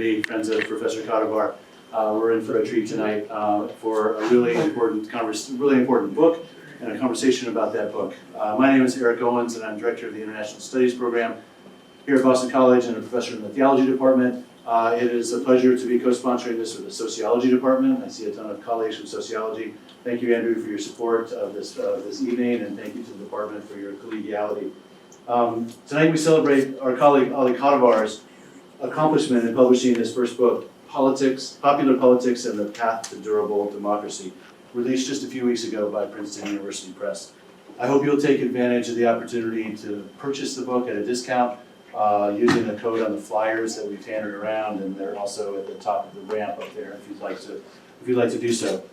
community, friends of Professor Kadivar. We're in for a treat tonight for a really important book and a conversation about that book. My name is Erik Owens, and I'm director of the International Studies program here at Boston College and a professor in the theology department. It is a pleasure to be co-sponsoring this with the sociology department. I see a ton of colleagues from sociology. Thank you, Andrew, for your support of this evening, and thank you to the department for your collegiality. Tonight we celebrate our colleague Ali Kadivar's accomplishment in publishing his first book, Popular Politics and the Path to Durable Democracy, released just a few weeks ago by Princeton University Press. I hope you'll take advantage of the opportunity to purchase the book at a discount using the code on the flyers that we've handed around, and they're also at the top of the ramp up there if you'd like to do so.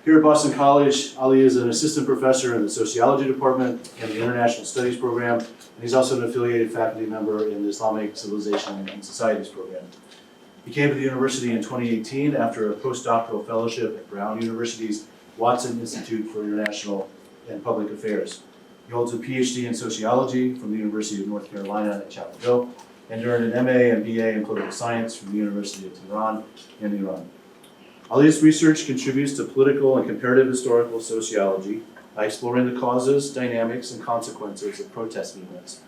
Here at Boston College, Ali is an assistant professor in the sociology department and the International Studies program, and he's also an affiliated faculty member in the Islamic Civilization and Societies program. He came to the university in 2018 after a postdoctoral fellowship at Brown University's Watson Institute for International and Public Affairs. He holds a PhD in sociology from the University of North Carolina at Chapel Hill, and earned an MA and BA in political science from the University of Tehran in Iran. Ali's research contributes to political and comparative historical sociology by exploring the causes, dynamics, and consequences of protest movements,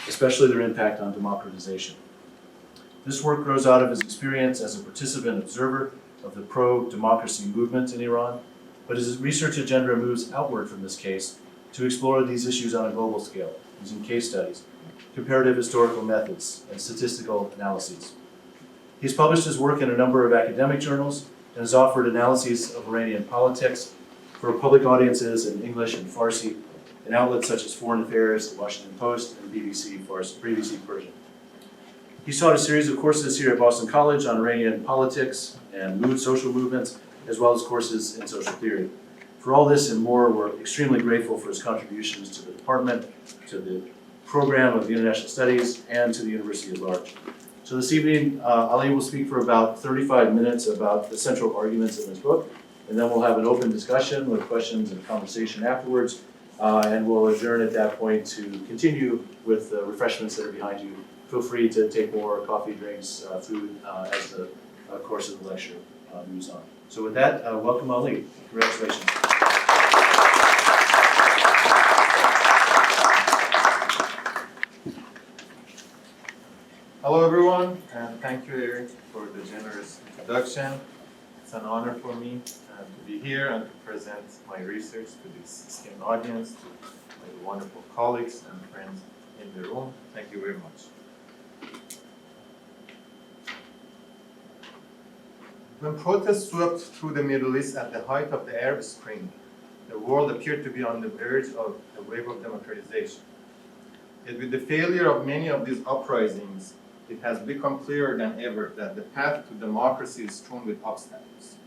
especially their impact on democratization. This work grows out of his experience as a participant observer of the pro-democracy movement in Iran, but his research agenda moves outward from this case to explore these issues on a global scale, using case studies, comparative historical methods, and statistical analyses. He's published his work in a number of academic journals and has offered analyses of Iranian politics for public audiences in English and Farsi in outlets such as Foreign Affairs, The Washington Post, and BBC Persian. He taught a series of courses here at Boston College on Iranian politics and social movements, as well as courses in social theory. For all this and more, we're extremely grateful for his contributions to the department, to the program of the International Studies, and to the university at large. So this evening, Ali will speak for about 35 minutes about the central arguments in his book, and then we'll have an open discussion with questions and conversation afterwards, and we'll adjourn at that point to continue with the refreshments that are behind you. Feel free to take more coffee, drinks, food as the course of the lecture moves on. So with that, welcome Ali. Congratulations. Hello everyone, and thank you Erik for the generous introduction. It's an honor for me to be here and to present my research to this esteemed audience, to my wonderful colleagues and friends in the room. Thank you very much. When protests swept through the Middle East at the height of the Arab Spring, the world appeared to be on the verge of a wave of democratization. Yet with the failure of many of these uprisings, it has become clearer than ever that the path to democracy is strewn with obstacles.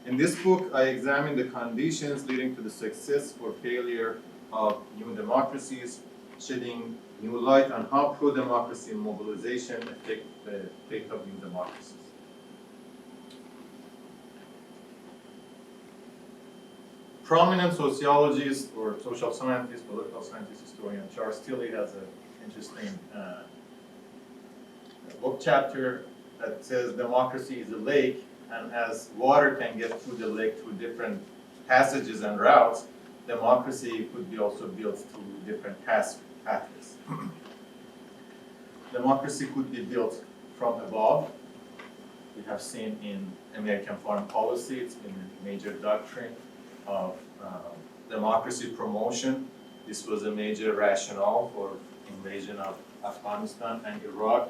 In this book, I examine the conditions leading to the success or failure of new democracies, shedding new light on how pro-democracy mobilization affect the fate of new democracies. Prominent sociologist or social scientist, political scientist, historian Charles Tilly has an interesting book chapter that says democracy is a lake, and as water can get through the lake through different passages and routes, democracy could be also built through different pathways. Democracy could be built from above. We have seen in American foreign policy, it's been a major doctrine of democracy promotion. This was a major rationale for invasion of Afghanistan and Iraq.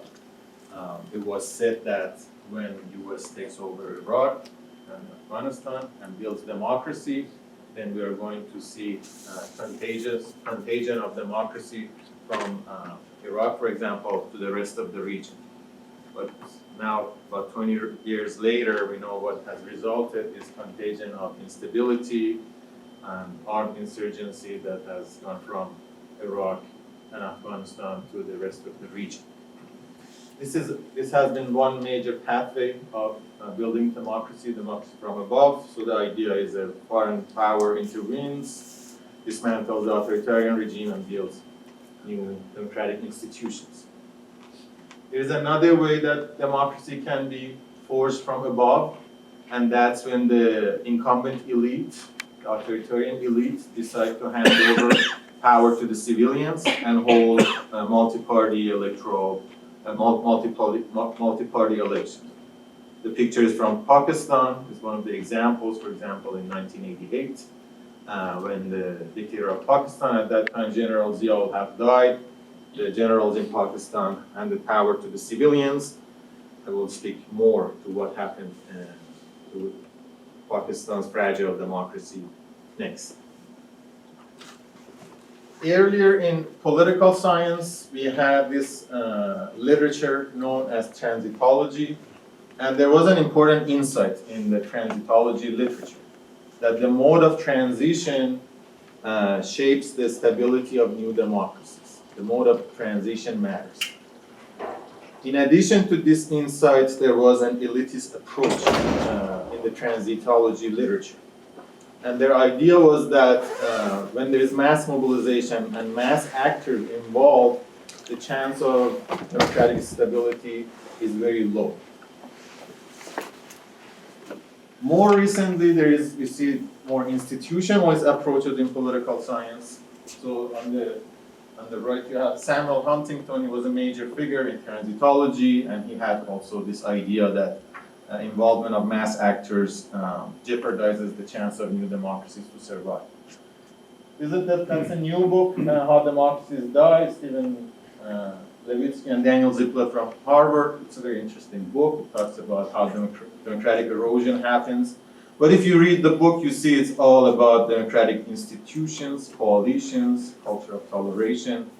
It was said that when US takes over Iraq and Afghanistan and builds democracy, then we are going to see contagion of democracy from Iraq, for example, to the rest of the region. But now, about 20 years later, we know what has resulted is contagion of instability and armed insurgency that has gone from Iraq and Afghanistan to the rest of the region. This has been one major pathway of building democracy from above. So the idea is a foreign power intervenes, dismantles the authoritarian regime, and builds new democratic institutions. There's another way that democracy can be forced from above, and that's when the incumbent elite, the authoritarian elite, decide to hand over power to the civilians and hold a multi-party electoral, multi-party election. The picture is from Pakistan. It's one of the examples. For example, in 1988, when the dictator of Pakistan at that time, General Zia-ul-Haq, died, the generals in Pakistan handed power to the civilians. I will speak more to what happened to Pakistan's fragile democracy next. Earlier in political science, we had this literature known as transitology, and there was an important insight in the transitology literature, that the mode of transition shapes the stability of new democracies. The mode of transition matters. In addition to this insight, there was an elitist approach in the transitology literature. And their idea was that when there is mass mobilization and mass actors involved, the chance of democratic stability is very low. More recently, we see more institutionalized approaches in political science. So on the right, you have Samuel Huntington. He was a major figure in transitology, and he had also this idea that involvement of mass actors jeopardizes the chance of new democracies to survive. That's a new book, How Democracies Die, Stephen Levitsky and Daniel Zipler from Harvard. It's a very interesting book. It talks about how democratic erosion happens. But if you read the book, you see it's all about democratic institutions, coalitions, culture of toleration.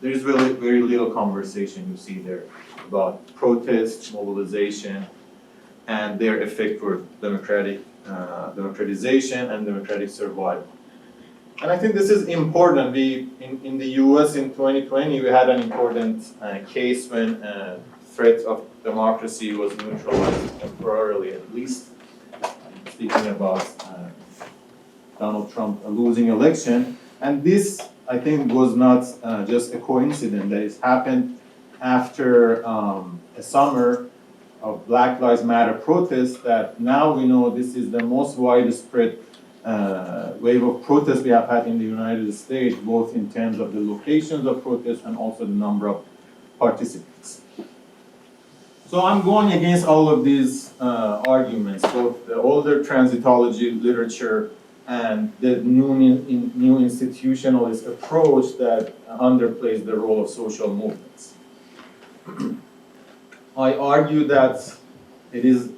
There's really very little conversation you see there about protest, mobilization, and their effect for democratization and democratic survival. And I think this is important. In the US in 2020, we had an important case when threat of democracy was neutralized temporarily, at least. Speaking about Donald Trump losing election. And this, I think, was not just a coincidence. That it happened after a summer of Black Lives Matter protests, that now we know this is the most widespread wave of protests we have had in the United States, both in terms of the locations of protests and also the number of participants. So I'm going against all of these arguments, both the older transitology literature and the new institutionalist approach that underplays the role of social movements. I argue that it is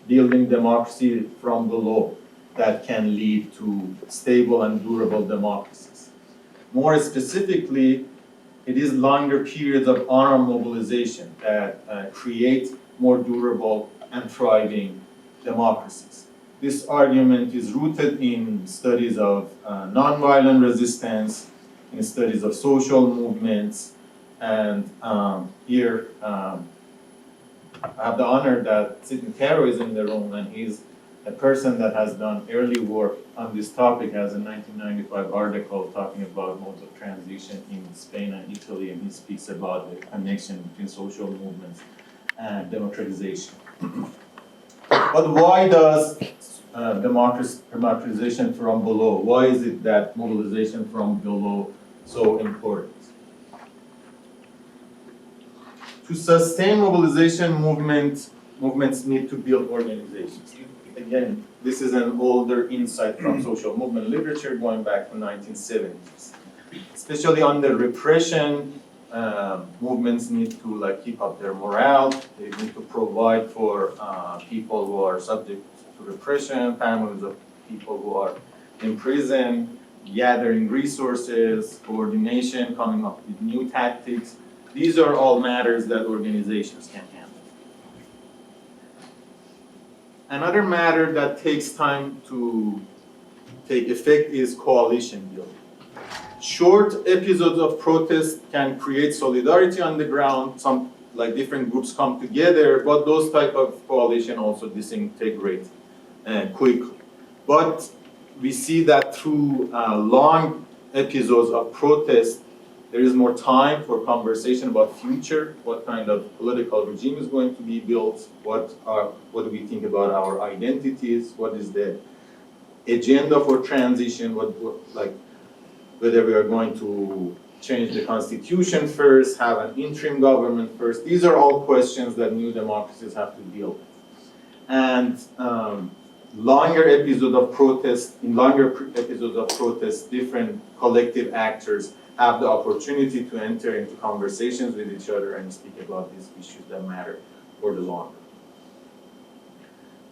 building democracy from below that can lead to stable and durable democracies. More specifically, it is longer periods of armed mobilization that create more durable and thriving democracies. This argument is rooted in studies of nonviolent resistance, in studies of social movements, and here I have the honor that Sidney Caro is in the room, and he's a person that has done early work on this topic, has a 1995 article talking about modes of transition in Spain and Italy, and he speaks about the connection between social movements and democratization. But why does democratization from below, why is it that mobilization from below so important? To sustain mobilization movements need to build organizations. Again, this is an older insight from social movement literature going back to the 1970s. Especially under repression, movements need to keep up their morale. They need to provide for people who are subject to repression, families of people who are in prison, gathering resources, coordination, coming up with new tactics. These are all matters that organizations can handle. Another matter that takes time to take effect is coalition building. Short episodes of protest can create solidarity on the ground. Some different groups come together, but those type of coalition also disintegrate quickly. But we see that through long episodes of protest, There is more time for conversation about future, what kind of political regime is going to be built, what do we think about our identities, what is the agenda for transition, like whether we are going to change the constitution first, have an interim government first. These are all questions that new democracies have to deal with. And longer episodes of protest, different collective actors have the opportunity to enter into conversations with each other and speak about these issues that matter for the long run.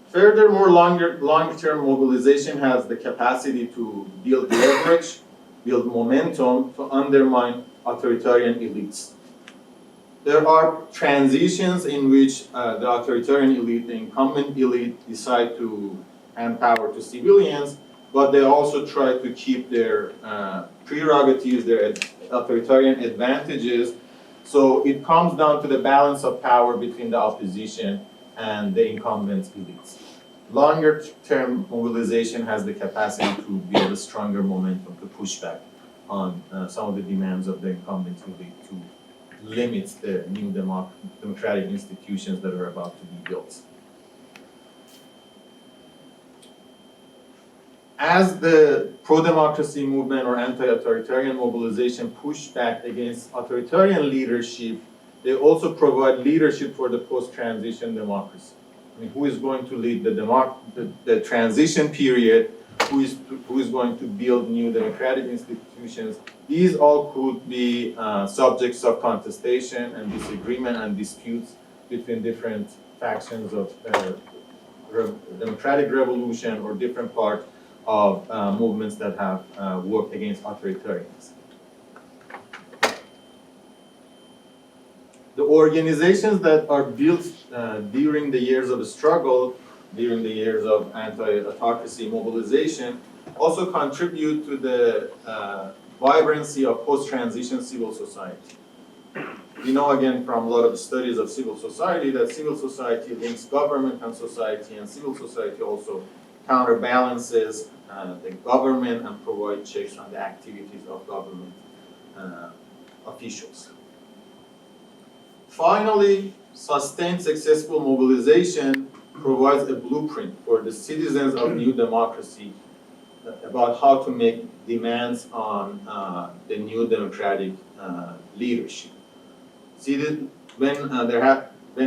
Furthermore, long-term mobilization has the capacity to build leverage, build momentum to undermine authoritarian elites. There are transitions in which the authoritarian elite, the incumbent elite, decide to hand power to civilians, but they also try to keep their prerogatives, their authoritarian advantages. So it comes down to the balance of power between the opposition and the incumbent elites. Longer term mobilization has the capacity to build a stronger momentum to push back on some of the demands of the incumbent elite to limit the new democratic institutions that are about to be built. As the pro-democracy movement or anti-authoritarian mobilization push back against authoritarian leadership, they also provide leadership for the post-transition democracy. I mean, who is going to lead the transition period? Who is going to build new democratic institutions? These all could be subjects of contestation and disagreement and disputes between different factions of democratic revolution or different parts of movements that have worked against authoritarianism. The organizations that are built during the years of the struggle, during the years of anti-autocracy mobilization, also contribute to the vibrancy of post-transition civil society. We know again from a lot of the studies of civil society that civil society links government and society, and civil society also counterbalances the government and provides checks on the activities of government officials. Finally, sustained successful mobilization provides a blueprint for the citizens of new democracy about how to make demands on the new democratic leadership. See that when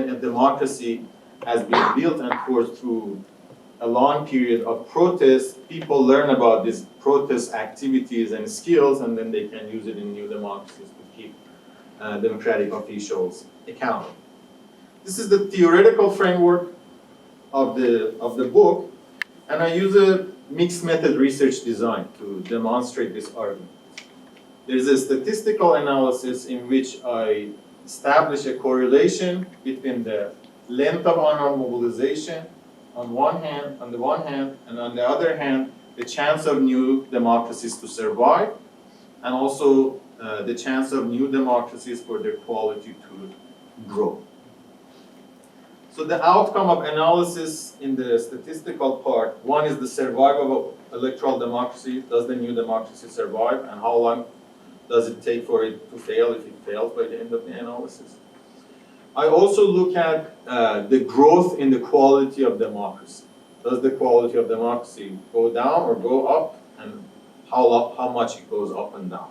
a democracy has been built and forced through a long period of protest, people learn about these protest activities and skills, and then they can use it in new democracies to keep democratic officials accountable. This is the theoretical framework of the book, and I use a mixed method research design to demonstrate this argument. There's a statistical analysis in which I establish a correlation between the length of annual mobilization on the one hand, and on the other hand, the chance of new democracies to survive, and also the chance of new democracies for their quality to grow. So the outcome of analysis in the statistical part, one is the survival of electoral democracy. Does the new democracy survive, and how long does it take for it to fail if it fails by the end of the analysis? I also look at the growth in the quality of democracy. Does the quality of democracy go down or go up, and how much it goes up and down?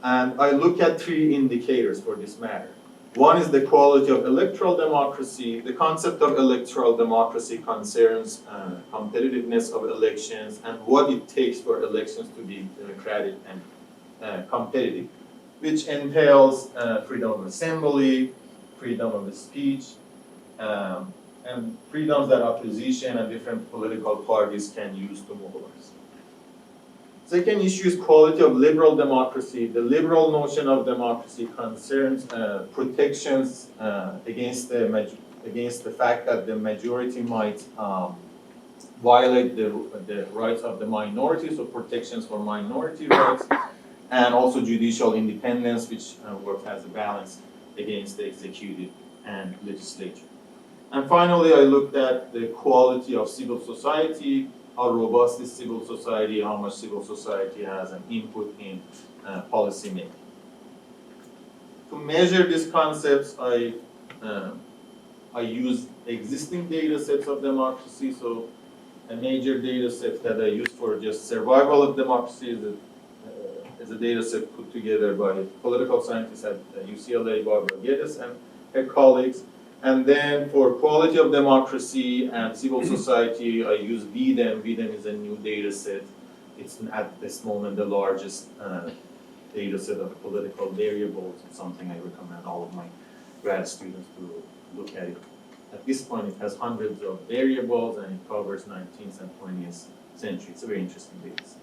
And I look at three indicators for this matter. One is the quality of electoral democracy. The concept of electoral democracy concerns competitiveness of elections and what it takes for elections to be democratic and competitive, which entails freedom of assembly, freedom of speech, and freedoms that opposition and different political parties can use to mobilize. Second issue is quality of liberal democracy. The liberal notion of democracy concerns protections against the fact that the majority might violate the rights of the minority, so protections for minority rights, and also judicial independence, which works as a balance against the executive and legislature. And finally, I looked at the quality of civil society, how robust is civil society, how much civil society has an input in policy making. To measure these concepts, I use existing data sets of democracy. So a major data set that I use for just survival of democracy is a data set put together by political scientists at UCLA, Barbara Geddes and her colleagues. And then for quality of democracy and civil society, I use VDEM. VDEM is a new data set. It's at this moment the largest data set of political variables. It's something I recommend all of my grad students to look at it. At this point, it has hundreds of variables and it covers 19th and 20th century. It's a very interesting data set.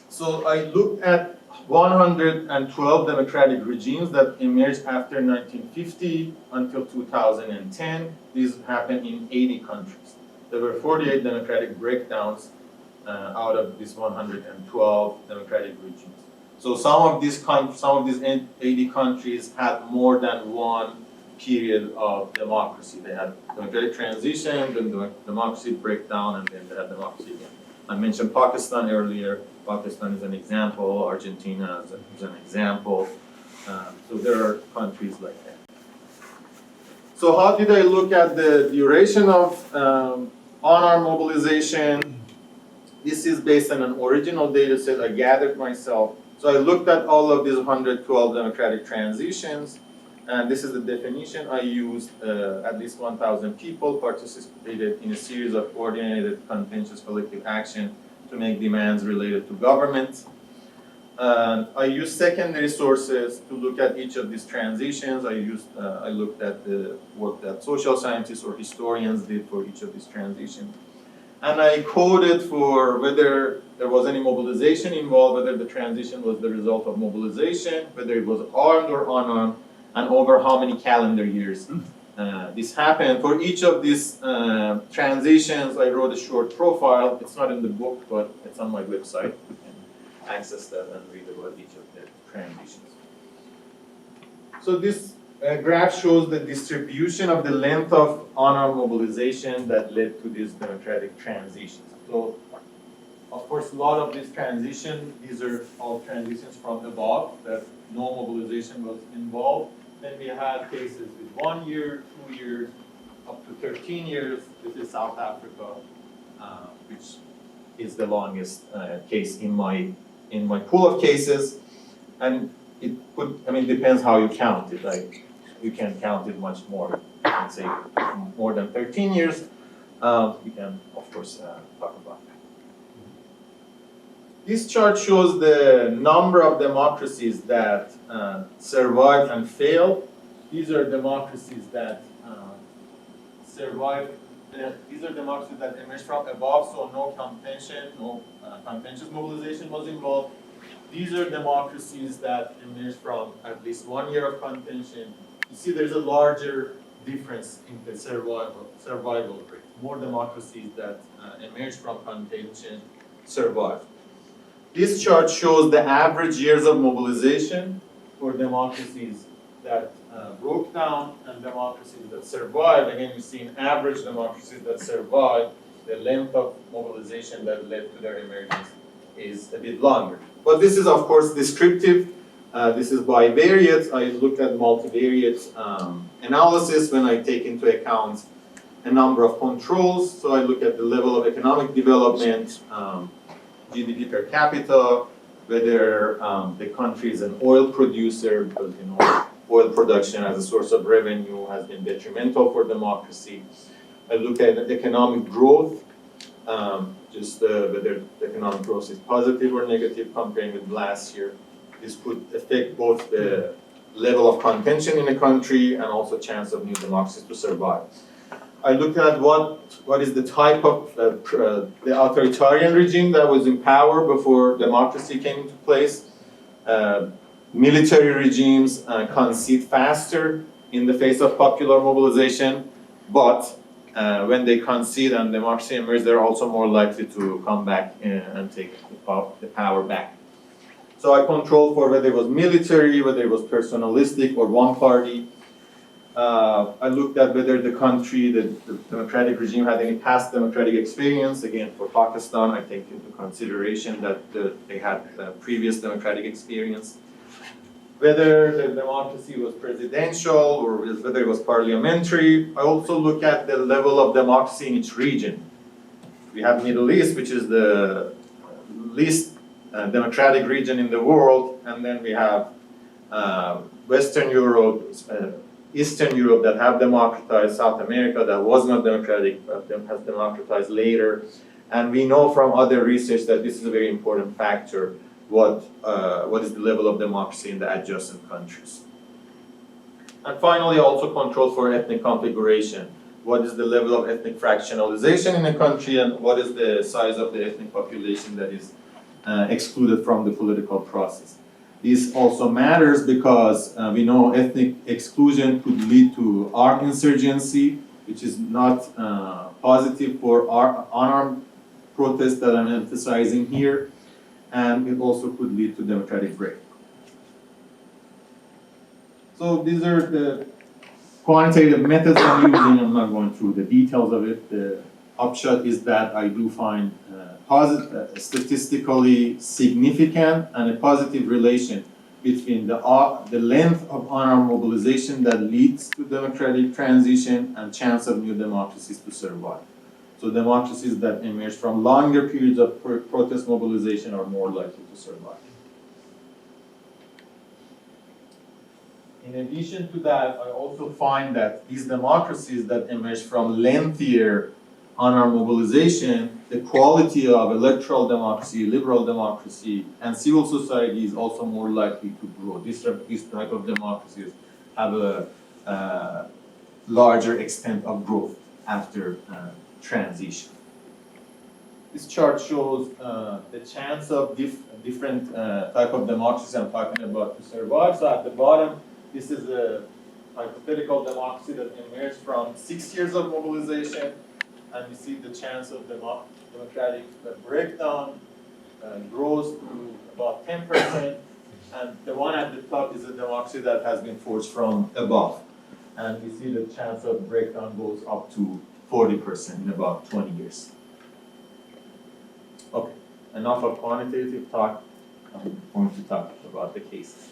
So I looked at 112 democratic regimes that emerged after 1950 until 2010. These happened in 80 countries. There were 48 democratic breakdowns out of these 112 democratic regimes. So some of these 80 countries had more than one period of democracy. They had democratic transition, then democracy breakdown, and then they had democracy again. I mentioned Pakistan earlier. Pakistan is an example. Argentina is an example. So there are countries like that. So how did I look at the duration of on-arm mobilization? This is based on an original data set I gathered myself. So I looked at all of these 112 democratic transitions, and this is the definition I used. At least 1,000 people participated in a series of coordinated, contentious collective action to make demands related to government. I used secondary sources to look at each of these transitions. I looked at the work that social scientists or historians did for each of these transitions. And I coded for whether there was any mobilization involved, whether the transition was the result of mobilization, whether it was armed or unarmed, and over how many calendar years this happened. For each of these transitions, I wrote a short profile. It's not in the book, but it's on my website. You can access that and read about each of the transitions. So this graph shows the distribution of the length of on-armed mobilization that led to these democratic transitions. So, of course, a lot of these transitions, these are all transitions from above, that no mobilization was involved. Then we had cases with 1 year, 2 years, up to 13 years. This is South Africa, which is the longest case in my pool of cases. And depends how you count it. Like, you can count it much more. You can say more than 13 years. We can, of course, talk about that. This chart shows the number of democracies that survived and failed. These are democracies that survived. These are democracies that emerged from above, so no contention, no contentious mobilization was involved. These are democracies that emerged from at least 1 year of contention. You see there's a larger difference in the survival rate. More democracies that emerged from contention survived. This chart shows the average years of mobilization for democracies that broke down and democracies that survived. Again, you see in average democracies that survived, the length of mobilization that led to their emergence is a bit longer. But this is, of course, descriptive. This is bivariate. I looked at multivariate analysis when I take into account a number of controls. So I look at the level of economic development, GDP per capita, whether the country is an oil producer, because oil production as a source of revenue has been detrimental for democracy. I look at economic growth, whether the economic growth is positive or negative comparing with last year. This could affect both the level of contention in a country and also chance of new democracies to survive. I looked at what is the type of the authoritarian regime that was in power before democracy came into place. Military regimes concede faster in the face of popular mobilization, but when they concede and democracy emerges, they're also more likely to come back and take the power back. So I controlled for whether it was military, whether it was personalistic or one party. I looked at whether the country, the democratic regime had any past democratic experience. Again, for Pakistan, I take into consideration that they had previous democratic experience. Whether the democracy was presidential or whether it was parliamentary. I also look at the level of democracy in each region. We have Middle East, which is the least democratic region in the world, and then we have Western Europe, Eastern Europe that have democratized, South America that was not democratic but has democratized later. And we know from other research that this is a very important factor, what is the level of democracy in the adjacent countries. And finally, also control for ethnic configuration. What is the level of ethnic fractionalization in a country, and what is the size of the ethnic population that is excluded from the political process. This also matters because we know ethnic exclusion could lead to armed insurgency, which is not positive for unarmed protests that I'm emphasizing here, and it also could lead to democratic break. So these are the quantitative methods I'm using. I'm not going through the details of it. The upshot is that I do find statistically significant and a positive relation between the length of unarmed mobilization that leads to democratic transition and chance of new democracies to survive. So democracies that emerge from longer periods of protest mobilization are more likely to survive. In addition to that, I also find that these democracies that emerge from lengthier unarmed mobilization, the quality of electoral democracy, liberal democracy, and civil society is also more likely to grow. This type of democracies have a larger extent of growth after transition. This chart shows the chance of different type of democracies I'm talking about to survive. So at the bottom, this is a hypothetical democracy that emerged from 6 years of mobilization, and you see the chance of democratic breakdown grows to about 10%, and the one at the top is a democracy that has been forged from above, and you see the chance of breakdown goes up to 40% in about 20 years. Okay, enough of quantitative talk. I'm going to talk about the cases.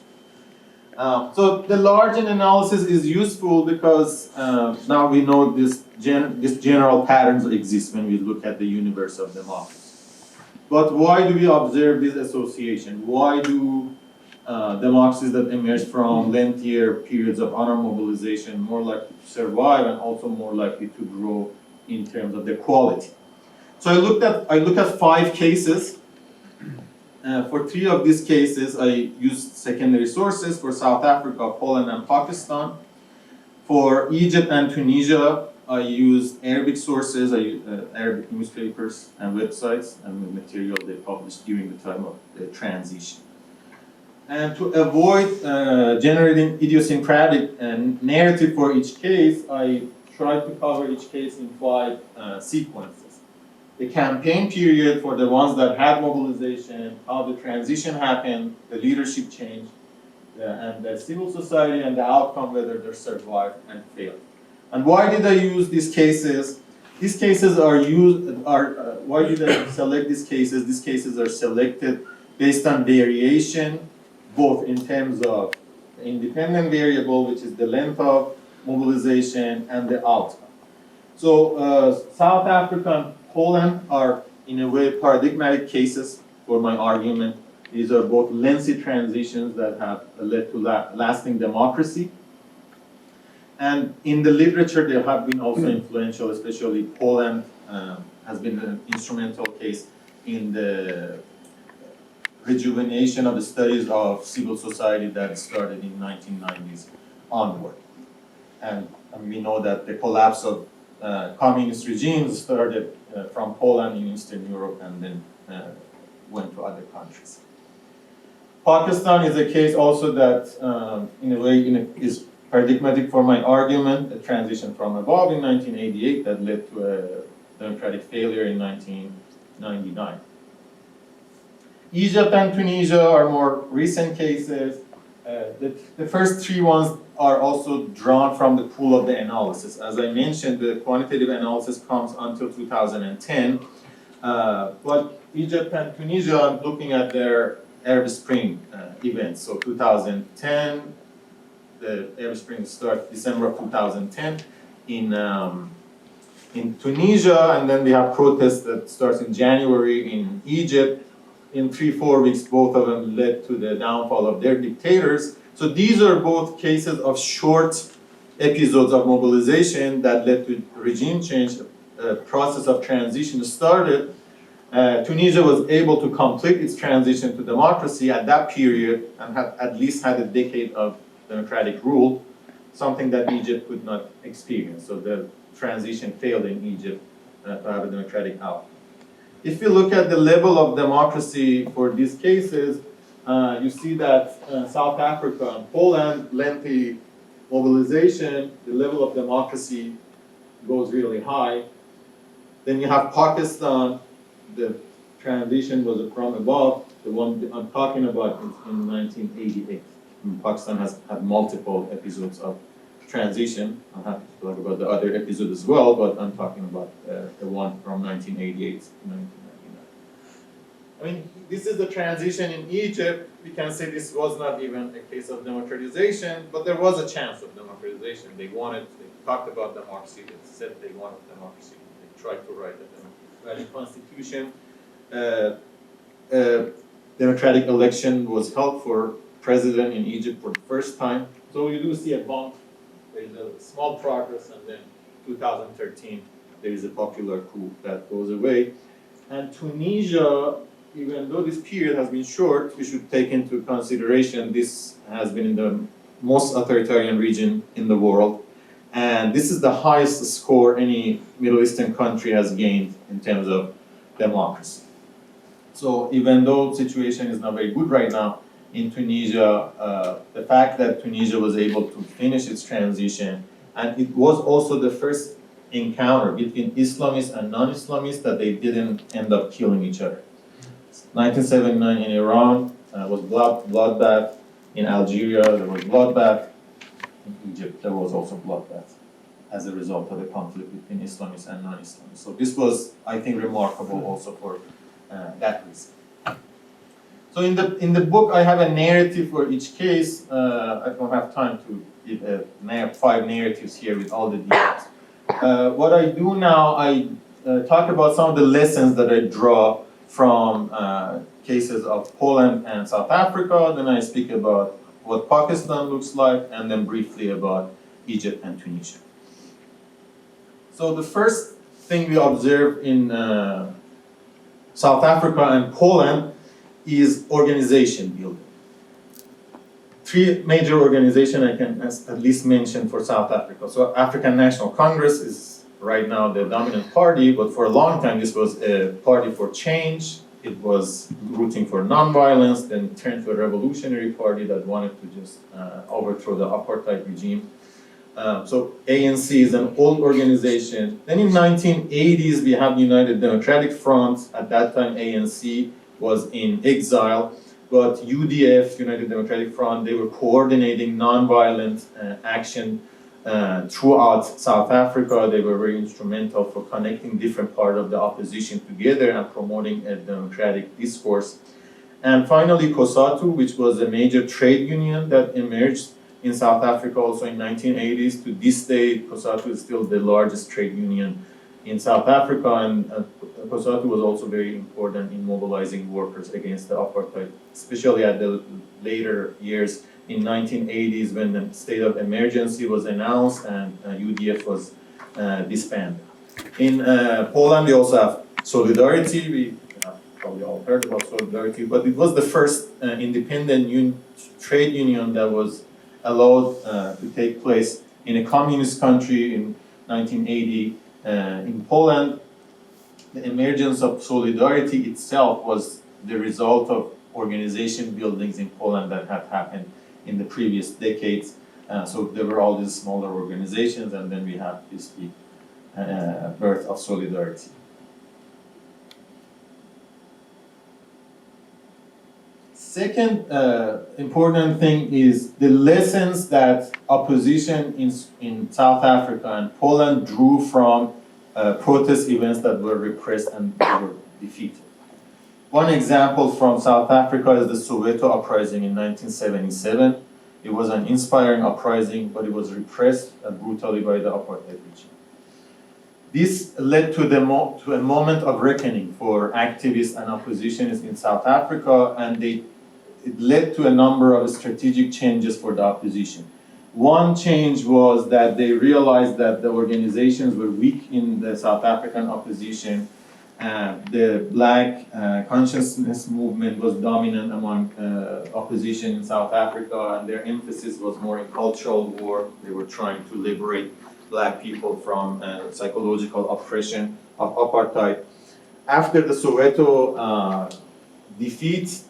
So the Largen analysis is useful because now we know this general patterns exist when we look at the universe of democracy. But why do we observe this association? Why do democracies that emerge from lengthier periods of unarmed mobilization more likely to survive and also more likely to grow in terms of their quality? So I looked at 5 cases. For 3 of these cases, I used secondary sources for South Africa, Poland, and Pakistan. For Egypt and Tunisia, I used Arabic sources, I used Arabic newspapers and websites and the material they published during the time of the transition. And to avoid generating idiosyncratic narrative for each case, I tried to cover each case in 5 sequences. The campaign period for the ones that had mobilization, how the transition happened, the leadership change, and the civil society and the outcome, whether they survived and failed. And why did I use these cases? These cases why did I select these cases? These cases are selected based on variation, both in terms of the independent variable, which is the length of mobilization, and the outcome. So South Africa and Poland are, in a way, paradigmatic cases for my argument. These are both lengthy transitions that have led to lasting democracy. And in the literature, they have been also influential, especially Poland has been an instrumental case in the rejuvenation of the studies of civil society that started in 1990s onward. And we know that the collapse of communist regimes started from Poland in Eastern Europe and then went to other countries. Pakistan is a case also that, in a way, is paradigmatic for my argument, a transition from above in 1988 that led to a democratic failure in 1999. Egypt and Tunisia are more recent cases. The first 3 ones are also drawn from the pool of the analysis. As I mentioned, the quantitative analysis comes until 2010. But Egypt and Tunisia, I'm looking at their Arab Spring events. So 2010, the Arab Spring starts December of 2010 in Tunisia, and then we have protests that starts in January in Egypt. In 3-4 weeks, both of them led to the downfall of their dictators. So these are both cases of short episodes of mobilization that led to regime change. A process of transition started. Tunisia was able to complete its transition to democracy at that period and had at least had a decade of democratic rule, something that Egypt could not experience. So the transition failed in Egypt to have a democratic outcome. If you look at the level of democracy for these cases, you see that South Africa and Poland, lengthy mobilization, the level of democracy goes really high. Then you have Pakistan, the transition was from above. The one I'm talking about is in 1988. Pakistan has had multiple episodes of transition. I'm happy to talk about the other episode as well, but I'm talking about the one from 1988 to 1999. I mean, this is the transition in Egypt. We can say this was not even a case of democratization, but there was a chance of democratization. They talked about democracy, they said they wanted democracy. They tried to write a democratic constitution. Democratic election was held for president in Egypt for the first time. So you do see a bump. There is a small progress, and then 2013, there is a popular coup that goes away. And Tunisia, even though this period has been short, we should take into consideration this has been in the most authoritarian region in the world. And this is the highest score any Middle Eastern country has gained in terms of democracy. So even though the situation is not very good right now in Tunisia, the fact that Tunisia was able to finish its transition, and it was also the first encounter between Islamists and non-Islamists that they didn't end up killing each other. 1979 in Iran was bloodbath. In Algeria, there was bloodbath. In Egypt, there was also bloodbath as a result of the conflict between Islamists and non-Islamists. So this was, I think, remarkable also for that reason. So in the book, I have a narrative for each case. I don't have time to give 5 narratives here with all the details. What I do now, I talk about some of the lessons that I draw from cases of Poland and South Africa. Then I speak about what Pakistan looks like, and then briefly about Egypt and Tunisia. So the first thing we observe in South Africa and Poland is organization building. 3 major organizations I can at least mention for South Africa. So African National Congress is right now the dominant party, but for a long time this was a party for change. It was rooting for nonviolence, then turned to a revolutionary party that wanted to just overthrow the apartheid regime. So ANC is an old organization. Then in 1980s, we have the United Democratic Front. At that time, ANC was in exile, but UDF, United Democratic Front, they were coordinating nonviolent action throughout South Africa. They were very instrumental for connecting different parts of the opposition together and promoting a democratic discourse. And finally, COSATU, which was a major trade union that emerged in South Africa also in 1980s. To this day, COSATU is still the largest trade union in South Africa, and COSATU was also very important in mobilizing workers against the apartheid, especially at the later years in 1980s when the state of emergency was announced and UDF was disbanded. In Poland, we also have Solidarity. We probably all heard about Solidarity, but it was the first independent trade union that was allowed to take place in a communist country in 1980. In Poland, the emergence of Solidarity itself was the result of organization buildings in Poland that had happened in the previous decades. So there were all these smaller organizations, and then we have this big birth of Solidarity. Second important thing is the lessons that opposition in South Africa and Poland drew from protest events that were repressed and were defeated. One example from South Africa is the Soweto uprising in 1977. It was an inspiring uprising, but it was repressed brutally by the apartheid regime. This led to a moment of reckoning for activists and oppositionists in South Africa, and it led to a number of strategic changes for the opposition. One change was that they realized that the organizations were weak in the South African opposition. The Black consciousness movement was dominant among opposition in South Africa, and their emphasis was more in cultural war. They were trying to liberate Black people from psychological oppression of apartheid. After the Soweto defeat,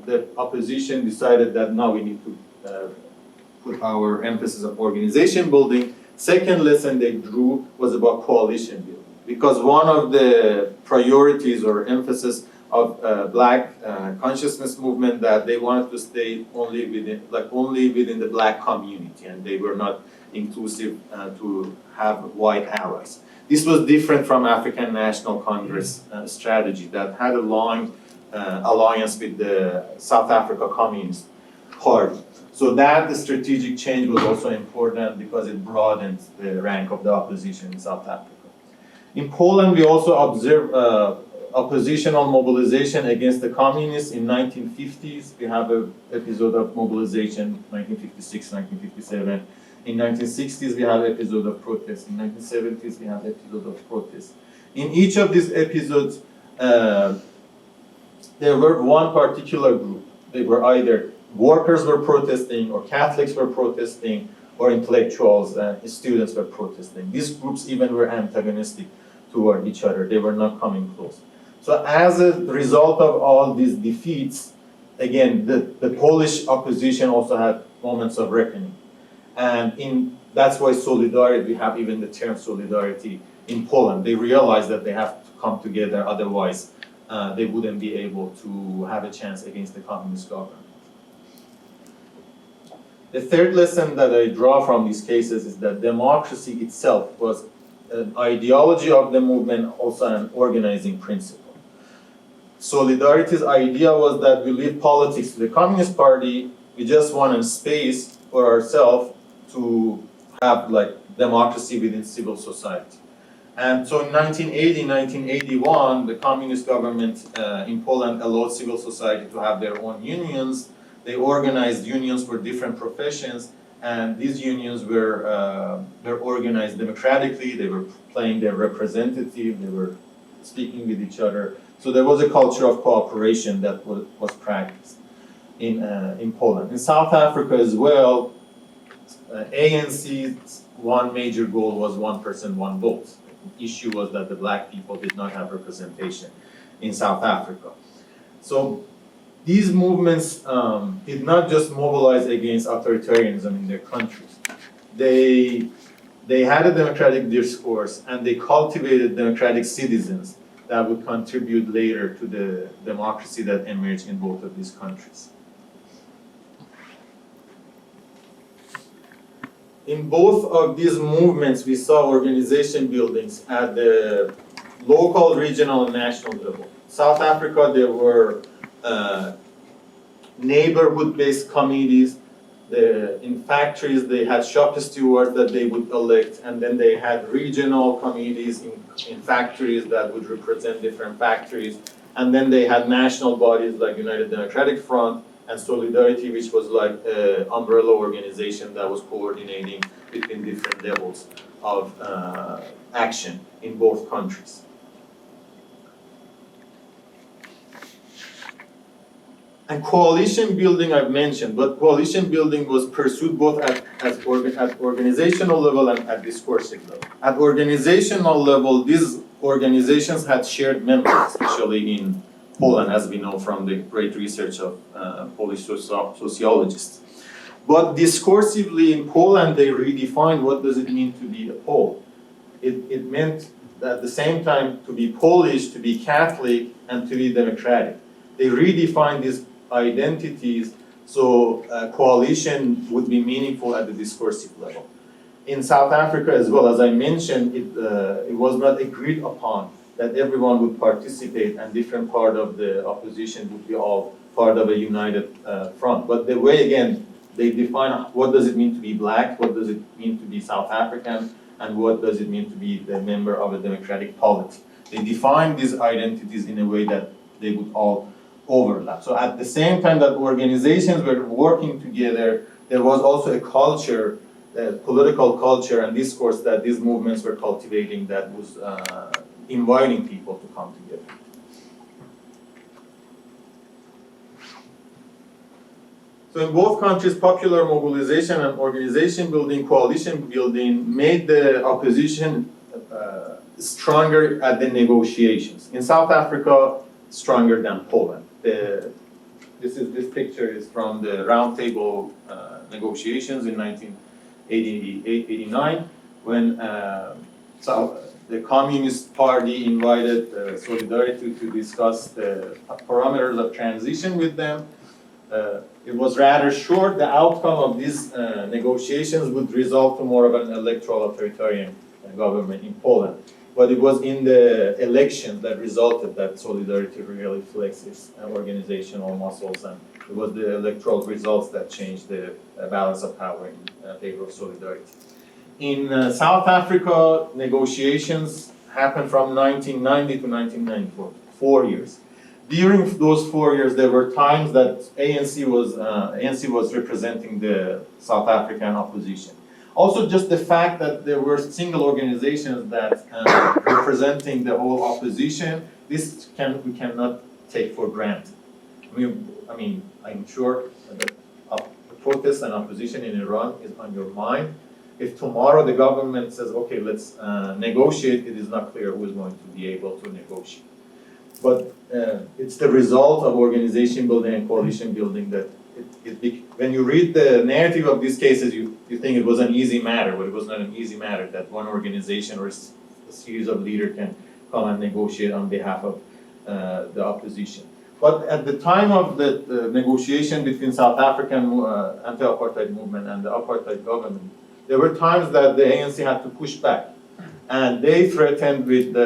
the opposition decided that now we need to put our emphasis on organization building. Second lesson they drew was about coalition building, because one of the priorities or emphasis of Black consciousness movement that they wanted to stay only within the Black community, and they were not inclusive to have white allies. This was different from African National Congress strategy that had a long alliance with the South Africa Communist Party. So that the strategic change was also important because it broadened the rank of the opposition in South Africa. In Poland, we also observed oppositional mobilization against the communists in 1950s. We have an episode of mobilization, 1956, 1957. In 1960s, we have an episode of protest. In 1970s, we have an episode of protest. In each of these episodes, there were one particular group. They were either workers were protesting, or Catholics were protesting, or intellectuals, students were protesting. These groups even were antagonistic toward each other. They were not coming close. So as a result of all these defeats, again, the Polish opposition also had moments of reckoning. And that's why solidarity, we have even the term solidarity in Poland. They realized that they have to come together, otherwise they wouldn't be able to have a chance against the communist government. The third lesson that I draw from these cases is that democracy itself was an ideology of the movement, also an organizing principle. Solidarity's idea was that we leave politics to the Communist Party, we just want a space for ourselves to have democracy within civil society. And so in 1980, 1981, the communist government in Poland allowed civil society to have their own unions. They organized unions for different professions, and these unions were organized democratically. They were playing their representative. They were speaking with each other. So there was a culture of cooperation that was practiced in Poland. In South Africa as well, ANC's one major goal was one person, one vote. The issue was that the Black people did not have representation in South Africa. So these movements did not just mobilize against authoritarianism in their countries. They had a democratic discourse, and they cultivated democratic citizens that would contribute later to the democracy that emerged in both of these countries. In both of these movements, we saw organization buildings at the local, regional, and national level. South Africa, there were neighborhood-based committees. In factories, they had shop stewards that they would elect, and then they had regional committees in factories that would represent different factories. And then they had national bodies like United Democratic Front and Solidarity, which was like an umbrella organization that was coordinating between different levels of action in both countries. And coalition building I've mentioned, but coalition building was pursued both at organizational level and at discursive level. At organizational level, these organizations had shared members, especially in Poland, as we know from the great research of Polish sociologists. But discursively in Poland, they redefined what does it mean to be a Pole. It meant at the same time to be Polish, to be Catholic, and to be democratic. They redefined these identities, so coalition would be meaningful at the discursive level. In South Africa as well, as I mentioned, it was not agreed upon that everyone would participate and different part of the opposition would be all part of a united front. But the way, again, they define what does it mean to be black, what does it mean to be South African, and what does it mean to be the member of a democratic polity. They define these identities in a way that they would all overlap. So at the same time that organizations were working together, there was also a culture, political culture and discourse that these movements were cultivating that was inviting people to come together. So in both countries, popular mobilization and organization building, coalition building made the opposition stronger at the negotiations. In South Africa, stronger than Poland. This picture is from the roundtable negotiations in 1988-89 when the Communist Party invited Solidarity to discuss the parameters of transition with them. It was rather short. The outcome of these negotiations would result to more of an electoral authoritarian government in Poland. But it was in the elections that resulted that Solidarity really flexed its organizational muscles, and it was the electoral results that changed the balance of power in favor of Solidarity. In South Africa, negotiations happened from 1990 to 1994, 4 years. During those 4 years, there were times that ANC was representing the South African opposition. Also, just the fact that there were single organizations that representing the whole opposition, we cannot take for granted. I'm sure that protest and opposition in Iran is on your mind. If tomorrow the government says, okay, let's negotiate, it is not clear who is going to be able to negotiate. But it's the result of organization building and coalition building that when you read the narrative of these cases, you think it was an easy matter, but it was not an easy matter that one organization or a series of leaders can come and negotiate on behalf of the opposition. But at the time of the negotiation between South African anti-apartheid movement and the apartheid government, there were times that the ANC had to push back. And they threatened with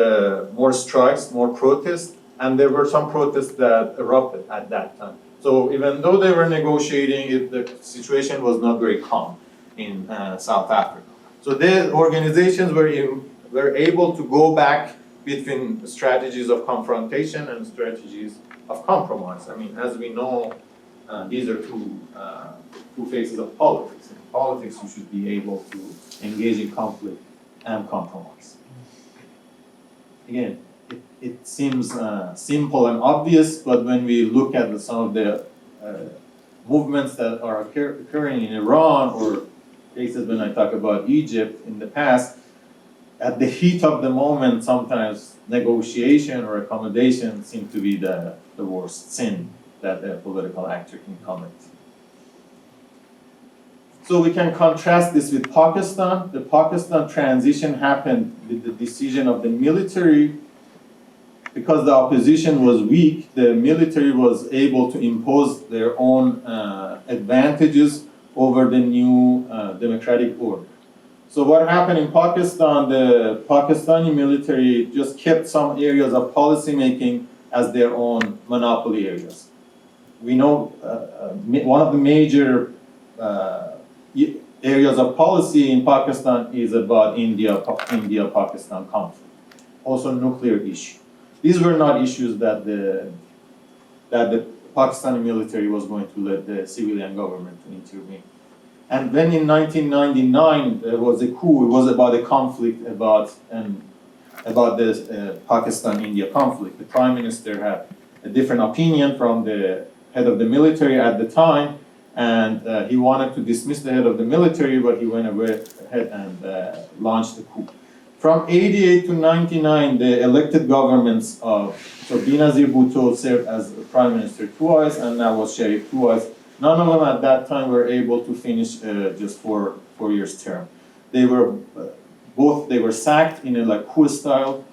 more strikes, more protests, and there were some protests that erupted at that time. So even though they were negotiating, the situation was not very calm in South Africa. So the organizations were able to go back between strategies of confrontation and strategies of compromise. I mean, as we know, these are two faces of politics. In politics, you should be able to engage in conflict and compromise. Again, it seems simple and obvious, but when we look at some of the movements that are occurring in Iran, or cases when I talk about Egypt in the past, at the heat of the moment, sometimes negotiation or accommodation seem to be the worst sin that a political actor can commit. So we can contrast this with Pakistan. The Pakistan transition happened with the decision of the military. Because the opposition was weak, the military was able to impose their own advantages over the new democratic order. So what happened in Pakistan, the Pakistani military just kept some areas of policymaking as their own monopoly areas. We know one of the major areas of policy in Pakistan is about India-Pakistan conflict, also nuclear issue. These were not issues that the Pakistani military was going to let the civilian government intervene. And then in 1999, there was a coup. It was about a conflict about the Pakistan-India conflict. The prime minister had a different opinion from the head of the military at the time, and he wanted to dismiss the head of the military, but he went ahead and launched the coup. From 88 to 99, the elected governments of Benazir Bhutto served as prime minister twice, and Nawaz Sharif twice. None of them at that time were able to finish just 4 years term. They were sacked in a coup style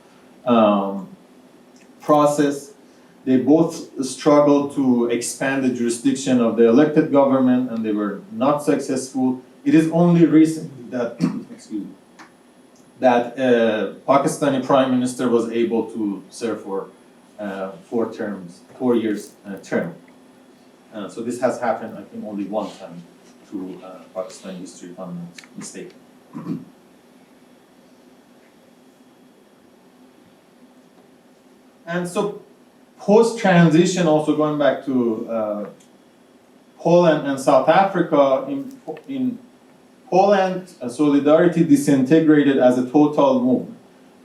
process. They both struggled to expand the jurisdiction of the elected government, and they were not successful. It is only recently that, excuse me, that Pakistani Prime Minister was able to serve for 4 years term. So this has happened, I think, only one time through Pakistani history, if I'm not mistaken. And so post-transition, also going back to Poland and South Africa, in Poland, solidarity disintegrated as a total movement.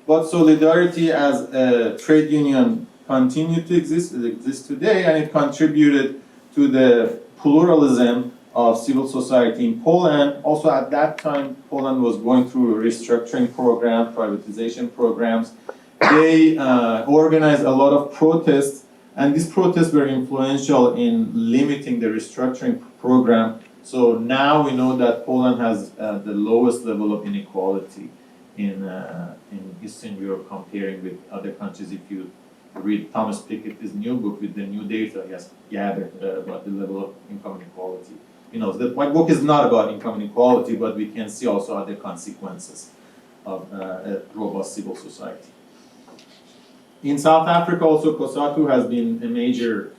But solidarity as a trade union continued to exist, it exists today, and it contributed to the pluralism of civil society in Poland. Also at that time, Poland was going through a restructuring program, privatization programs. They organized a lot of protests, and these protests were influential in limiting the restructuring program. So now we know that Poland has the lowest level of inequality in Eastern Europe comparing with other countries. If you read Thomas Piketty's new book with the new data he has gathered about the level of income inequality, you know, that my book is not about income inequality, but we can see also other consequences of a robust civil society. In South Africa, also COSATU has been a major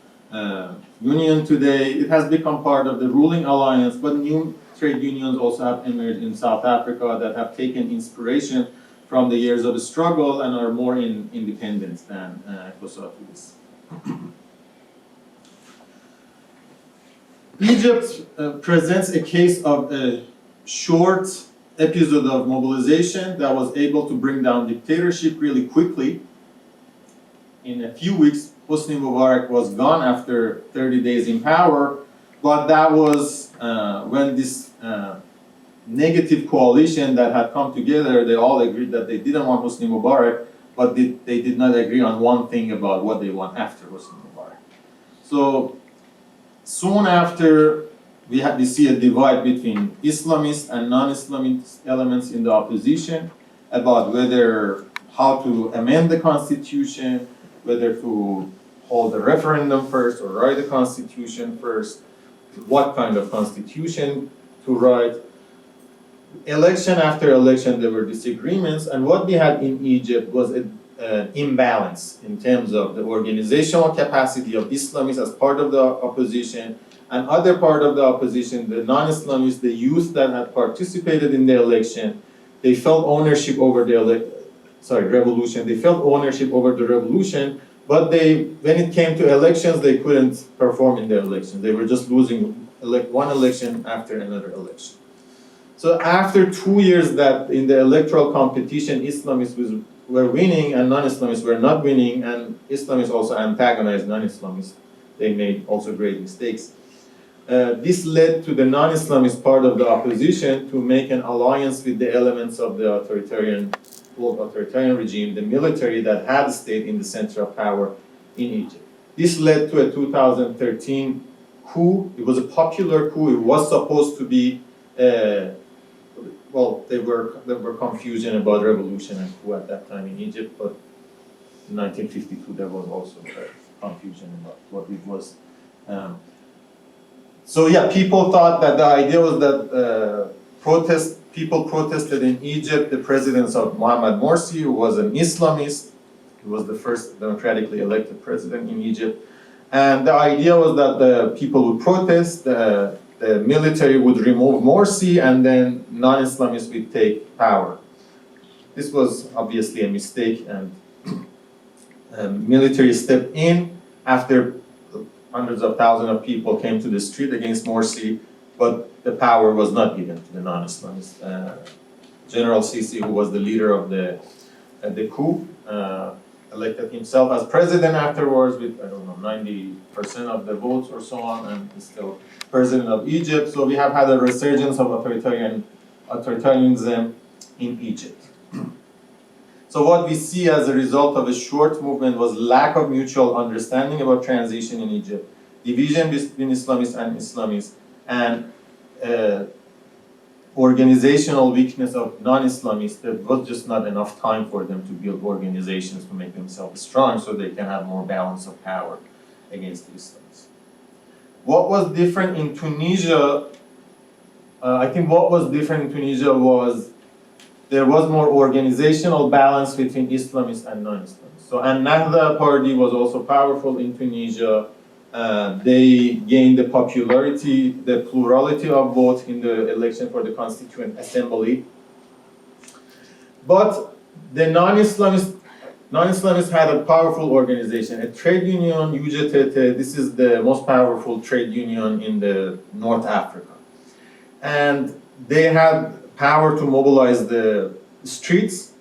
union today. It has become part of the ruling alliance, but new trade unions also have emerged in South Africa that have taken inspiration from the years of struggle and are more independent than COSATU is. Egypt presents a case of a short episode of mobilization that was able to bring down dictatorship really quickly. In a few weeks, Hosni Mubarak was gone after 30 days in power, but that was when this negative coalition that had come together, they all agreed that they didn't want Hosni Mubarak, but they did not agree on one thing about what they want after Hosni Mubarak. So soon after, we see a divide between Islamist and non-Islamist elements in the opposition about how to amend the constitution, whether to hold a referendum first or write the constitution first, what kind of constitution to write. Election after election, there were disagreements, and what we had in Egypt was an imbalance in terms of the organizational capacity of Islamists as part of the opposition, and other part of the opposition, the non-Islamists, the youth that had participated in the election, they felt ownership over the revolution. They felt ownership over the revolution, but when it came to elections, they couldn't perform in the elections. They were just losing one election after another election. So after 2 years that in the electoral competition, Islamists were winning and non-Islamists were not winning, and Islamists also antagonized non-Islamists. They made also great mistakes. This led to the non-Islamist part of the opposition to make an alliance with the elements of the authoritarian regime, the military that had stayed in the center of power in Egypt. This led to a 2013 coup. It was a popular coup. It was supposed to be, there were confusion about revolution and coup at that time in Egypt, but in 1952 there was also confusion about what it was. So yeah, people thought that the idea was that people protested in Egypt the presence of Mohammad Morsi, who was an Islamist. He was the first democratically elected president in Egypt. And the idea was that the people would protest, the military would remove Morsi, and then non-Islamists would take power. This was obviously a mistake, and military stepped in after hundreds of thousands of people came to the street against Morsi, but the power was not given to the non-Islamists. General Sisi, who was the leader of the coup, elected himself as president afterwards with, 90% of the votes or so on, and is still president of Egypt. So we have had a resurgence of authoritarianism in Egypt. So what we see as a result of a short movement was lack of mutual understanding about transition in Egypt, division between Islamists and Islamists, and organizational weakness of non-Islamists, there was just not enough time for them to build organizations to make themselves strong so they can have more balance of power against the Islamists. What was different in Tunisia, I think what was different in Tunisia was there was more organizational balance between Islamists and non-Islamists. So An-Nahda party was also powerful in Tunisia. They gained the popularity, the plurality of vote in the election for the Constituent Assembly. But the non-Islamists had a powerful organization, a trade union, UGTT. This is the most powerful trade union in the North Africa. And they had power to mobilize the streets,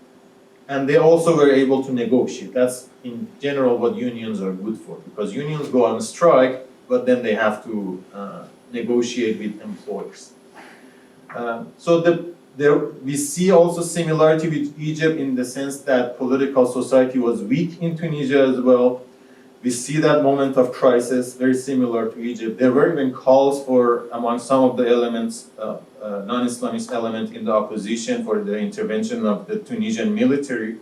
and they also were able to negotiate. That's in general what unions are good for, because unions go on strike, but then they have to negotiate with employers. We see also similarity with Egypt in the sense that political society was weak in Tunisia as well. We see that moment of crisis, very similar to Egypt. There were even calls for, among some of the elements, non-Islamist element in the opposition for the intervention of the Tunisian military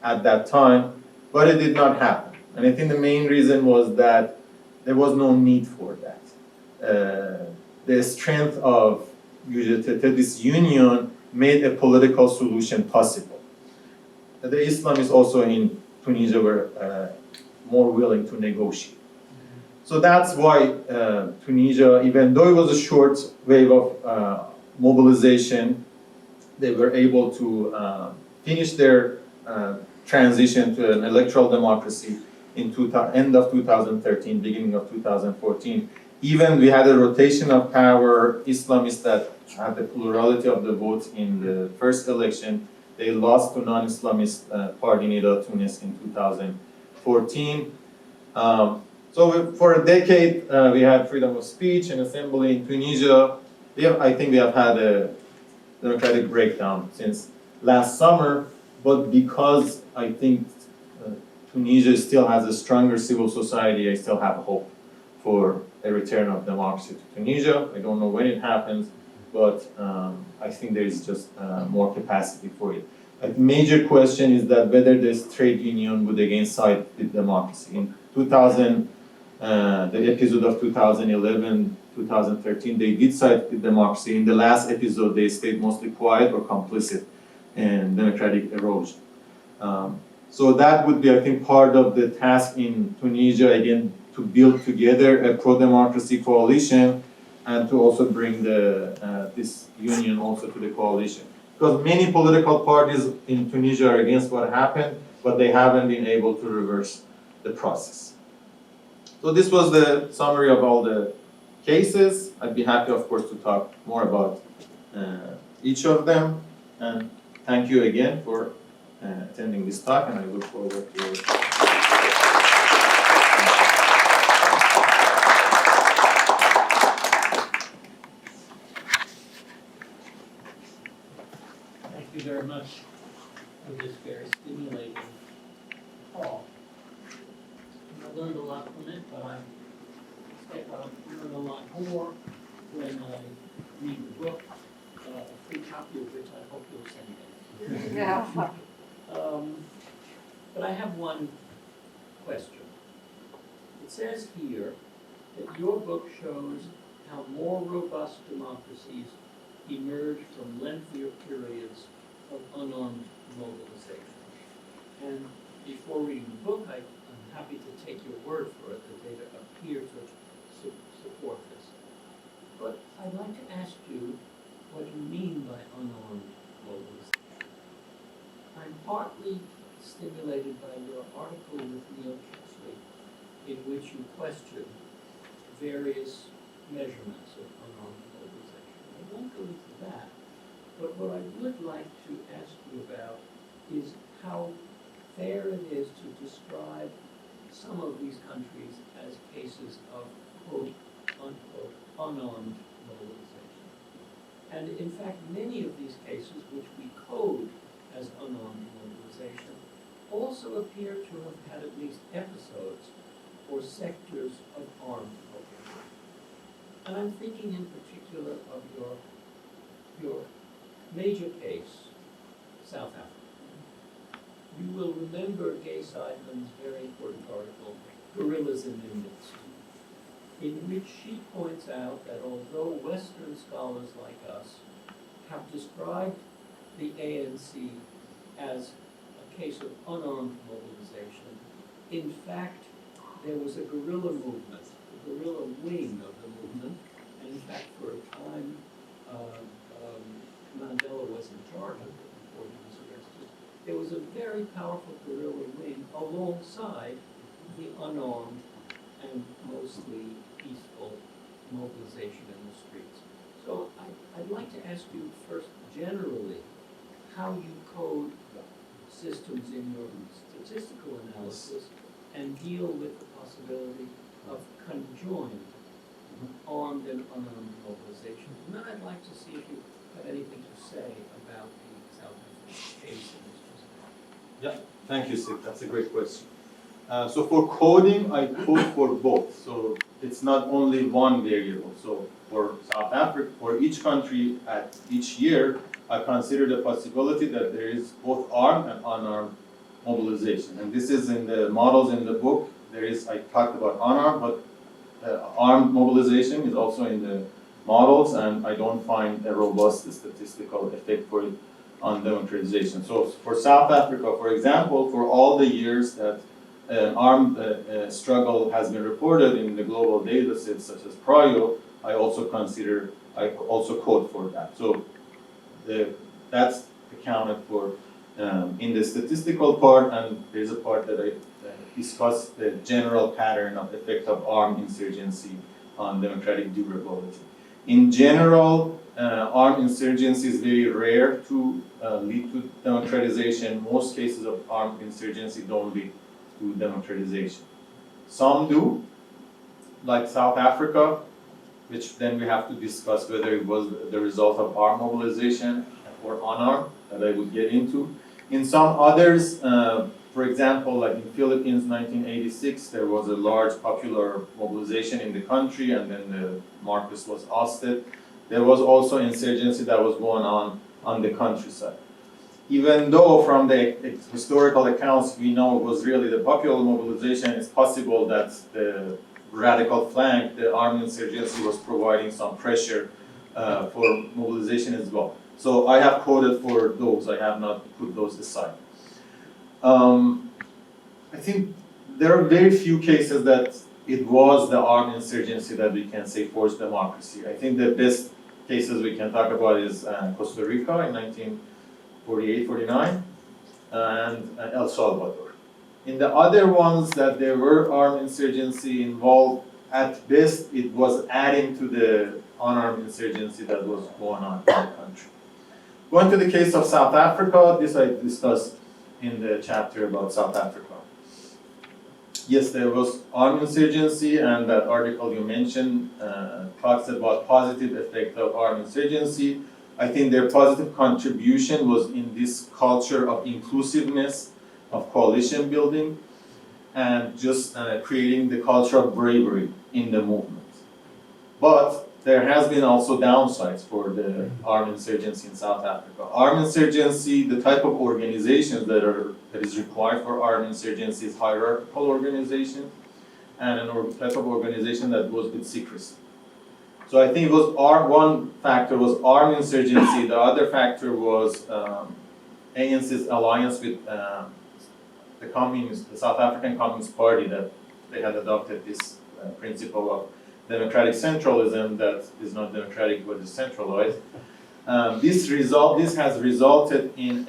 at that time, but it did not happen. And I think the main reason was that there was no need for that. The strength of this union made a political solution possible. The Islamists also in Tunisia were more willing to negotiate. So that's why Tunisia, even though it was a short wave of mobilization, they were able to finish their transition to an electoral democracy in end of 2013, beginning of 2014. Even we had a rotation of power. Islamists that had the plurality of the votes in the first election, they lost to non-Islamist party Nida Tunis in 2014. So for a decade, we had freedom of speech and assembly in Tunisia. I think we have had a democratic breakdown since last summer, but because I think Tunisia still has a stronger civil society, I still have hope for a return of democracy to Tunisia. I don't know when it happens, but I think there is just more capacity for it. A major question is that whether this trade union would again side with democracy. In 2000, the episode of 2011, 2013, they did side with democracy. In the last episode, they stayed mostly quiet or complicit in democratic erosion. So that would be, I think, part of the task in Tunisia, again, to build together a pro-democracy coalition and to also bring this union also to the coalition. Because many political parties in Tunisia are against what happened, but they haven't been able to reverse the process. So this was the summary of all the cases. I'd be happy, of course, to talk more about each of them. And thank you again for attending this talk, and I look forward to Thank you very much for this very stimulating talk. I learned a lot from it, but I expect I'll learn a lot more when I read the book, a free copy of which I hope you'll send me. Yeah. But I have one question. It says here that your book shows how more robust democracies emerge from lengthier periods of unarmed mobilization. And before reading the book, I'm happy to take your word for it. The data appear to support this. But I'd like to ask you what you mean by unarmed mobilization. I'm partly stimulated by your article with Neil Kexley, in which you question various measurements of unarmed mobilization. I won't go into that, but what I would like to ask you about is how fair it is to describe some of these countries as cases of quote unquote unarmed mobilization. And in fact, many of these cases which we code as unarmed mobilization also appear to have had at least episodes or sectors of armed mobilization. And I'm thinking in particular of your major case, South Africa. You will remember Gay Seidman's very important article, Gorillas in Their Midst, in which she points out that although Western scholars like us have described the ANC as a case of unarmed mobilization, in fact, there was a guerrilla movement, a guerrilla wing of the movement, and in fact, for a time, Mandela was in charge of it before he was arrested. There was a very powerful guerrilla wing alongside the unarmed and mostly peaceful mobilization in the streets. So I'd like to ask you first, generally, how you code systems in your statistical analysis and deal with the possibility of conjoined armed and unarmed mobilization. And then I'd like to see if you have anything to say about the South African case in this respect. Thank you, Sid. That's a great question. So for coding, I code for both. So it's not only one variable. So for South Africa, for each country at each year, I consider the possibility that there is both armed and unarmed mobilization. And this is in the models in the book. I talked about unarmed, but armed mobilization is also in the models, and I don't find a robust statistical effect for it on democratization. So for South Africa, for example, for all the years that armed struggle has been reported in the global data sets such as PRIO, I also code for that. So that's accounted for in the statistical part, and there's a part that I discuss the general pattern of effect of armed insurgency on democratic durability. In general, armed insurgency is very rare to lead to democratization. Most cases of armed insurgency don't lead to democratization. Some do, like South Africa, which then we have to discuss whether it was the result of armed mobilization or unarmed, that I would get into. In some others, for example, like in Philippines, 1986, there was a large popular mobilization in the country, and then the Marcos was ousted. There was also insurgency that was going on the countryside. Even though from the historical accounts we know it was really the popular mobilization, it's possible that the radical flank, the armed insurgency, was providing some pressure for mobilization as well. So I have coded for those, I have not put those aside. I think there are very few cases that it was the armed insurgency that we can say forced democracy. I think the best cases we can talk about is Costa Rica in 1948-49 and El Salvador. In the other ones that there were armed insurgency involved, at best it was adding to the unarmed insurgency that was going on in the country. Going to the case of South Africa, this I discussed in the chapter about South Africa. Yes, there was armed insurgency, and that article you mentioned talks about positive effect of armed insurgency. I think their positive contribution was in this culture of inclusiveness, of coalition building, and just creating the culture of bravery in the movement. But there has been also downsides for the armed insurgency in South Africa. Armed insurgency, the type of organizations that is required for armed insurgency is hierarchical organization, and an type of organization that goes with secrecy. So I think it was one factor was armed insurgency. The other factor was ANC's alliance with the South African Communist Party, that they had adopted this principle of democratic centralism that is not democratic but is centralized. This has resulted in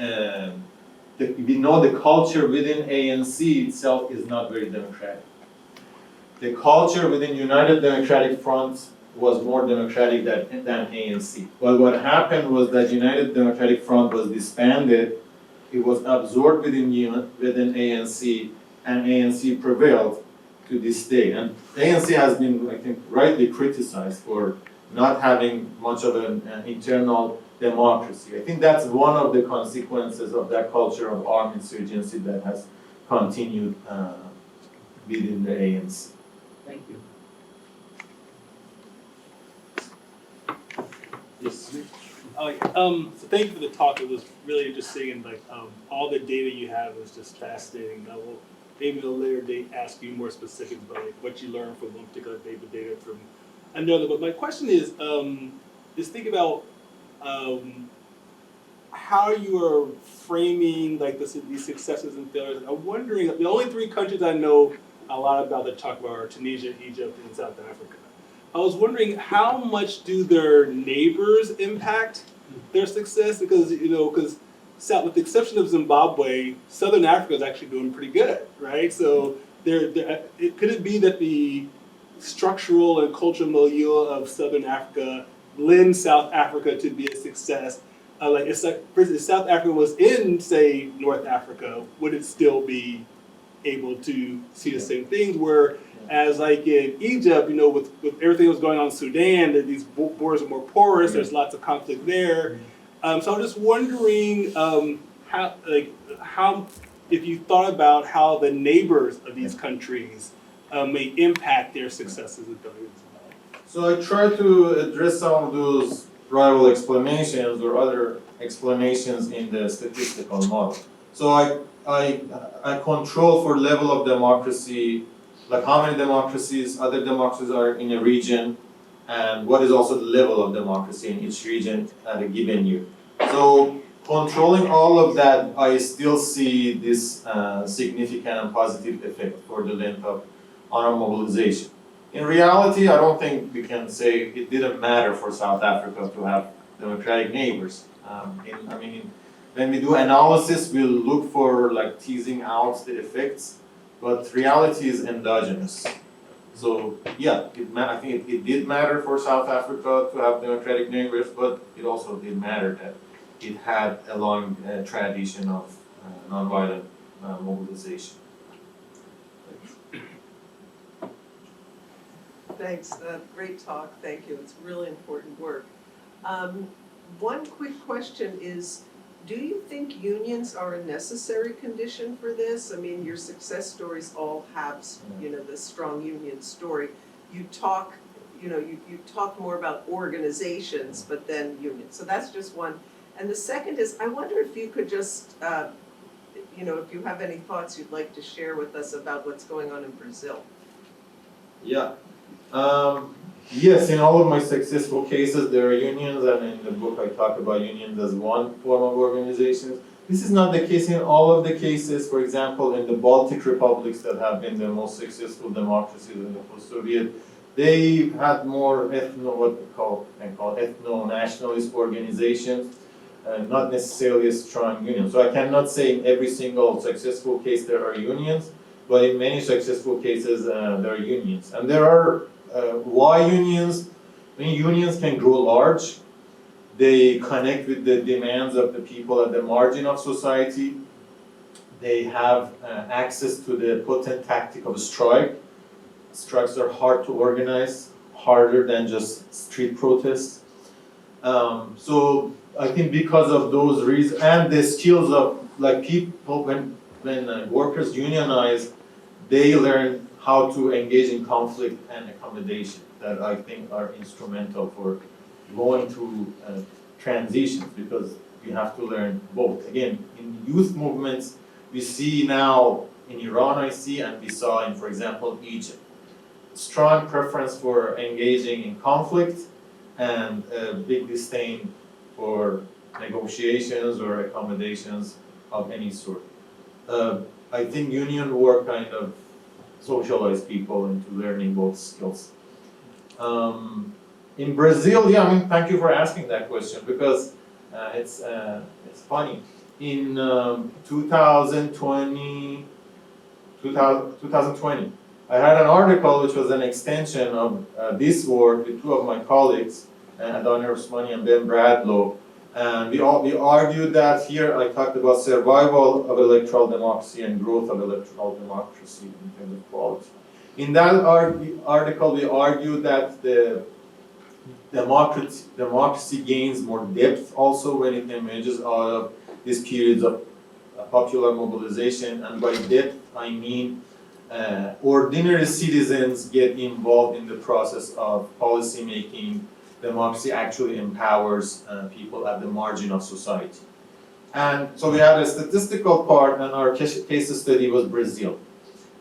we know the culture within ANC itself is not very democratic. The culture within United Democratic Front was more democratic than ANC. But what happened was that United Democratic Front was disbanded. It was absorbed within ANC, and ANC prevailed to this day. And ANC has been, I think, rightly criticized for not having much of an internal democracy. I think that's one of the consequences of that culture of armed insurgency that has continued within the ANC. Thank you. Yes. So thank you for the talk. It was really interesting, and all the data you have was just fascinating. I will maybe at a later date ask you more specifics about what you learned from one particular data from another. But my question is think about how you are framing these successes and failures. I'm wondering, the only three countries I know a lot about that talk about are Tunisia, Egypt, and South Africa. I was wondering how much do their neighbors impact their success? Because with the exception of Zimbabwe, Southern Africa is actually doing pretty good, right? So could it be that the structural and cultural milieu of Southern Africa lends South Africa to be a success? For instance, if South Africa was in, say, North Africa, would it still be able to see the same things? Whereas, like in Egypt, with everything that was going on in Sudan, that these borders are more porous. There's lots of conflict there. So I'm just wondering how, if you thought about how the neighbors of these countries may impact their successes and failures. So I try to address some of those rival explanations or other explanations in the statistical model. So I control for level of democracy, like how many other democracies are in a region, and what is also the level of democracy in each region at a given year. So controlling all of that, I still see this significant and positive effect for the length of honor mobilization. In reality, I don't think we can say it didn't matter for South Africa to have democratic neighbors. When we do analysis, we'll look for teasing out the effects, but reality is endogenous. So yeah, I think it did matter for South Africa to have democratic neighbors, but it also did matter that it had a long tradition of nonviolent mobilization. Thanks, great talk, thank you, it's really important work. One quick question is, do you think unions are a necessary condition for this? I mean, your success stories all have, this strong union story. You talk, you talk more about organizations, but then unions, so that's just one. And the second is, I wonder if you could just, if you have any thoughts you'd like to share with us about what's going on in Brazil. Yeah. Yes, in all of my successful cases, there are unions, and in the book I talk about unions as one form of organization. This is not the case in all of the cases. For example, in the Baltic republics that have been the most successful democracies in the post-Soviet, they had more ethno-nationalist organizations, not necessarily a strong union. So I cannot say in every single successful case there are unions, but in many successful cases there are unions. And there are why unions? I mean, unions can grow large. They connect with the demands of the people at the margin of society. They have access to the potent tactic of strike. Strikes are hard to organize, harder than just street protests. So I think because of those reasons and the skills of people, when workers unionize, they learn how to engage in conflict and accommodation that I think are instrumental for going through transitions, because you have to learn both. Again, in youth movements, we see now in Iran, and we saw in, for example, Egypt, strong preference for engaging in conflict and a big disdain for negotiations or accommodations of any sort. I think union work kind of socialize people into learning both skills. In Brazil, thank you for asking that question, because it's funny. In 2020, I had an article which was an extension of this work with two of my colleagues, Adonir Usmani and Ben Bradlow. And we argued that here I talked about survival of electoral democracy and growth of electoral democracy in terms of quality. In that article, we argued that the democracy gains more depth also when it emerges out of these periods of popular mobilization. And by depth, I mean ordinary citizens get involved in the process of policy making, democracy actually empowers people at the margin of society. And so we had a statistical part, and our case study was Brazil.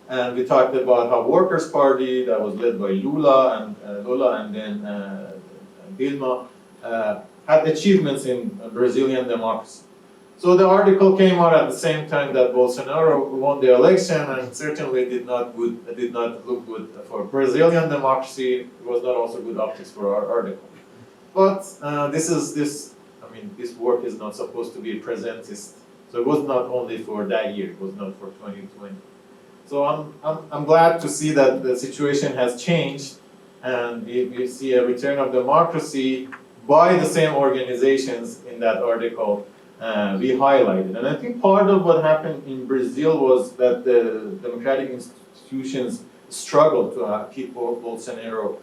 And we talked about how Workers' Party, that was led by Lula and then Dilma, had achievements in Brazilian democracy. So the article came out at the same time that Bolsonaro won the election, and certainly did not look good for Brazilian democracy. It was not also good optics for our article. But this work is not supposed to be presentist. So it was not only for that year. It was not for 2020. So I'm glad to see that the situation has changed, and we see a return of democracy by the same organizations in that article we highlighted. And I think part of what happened in Brazil was that the democratic institutions struggled to keep Bolsonaro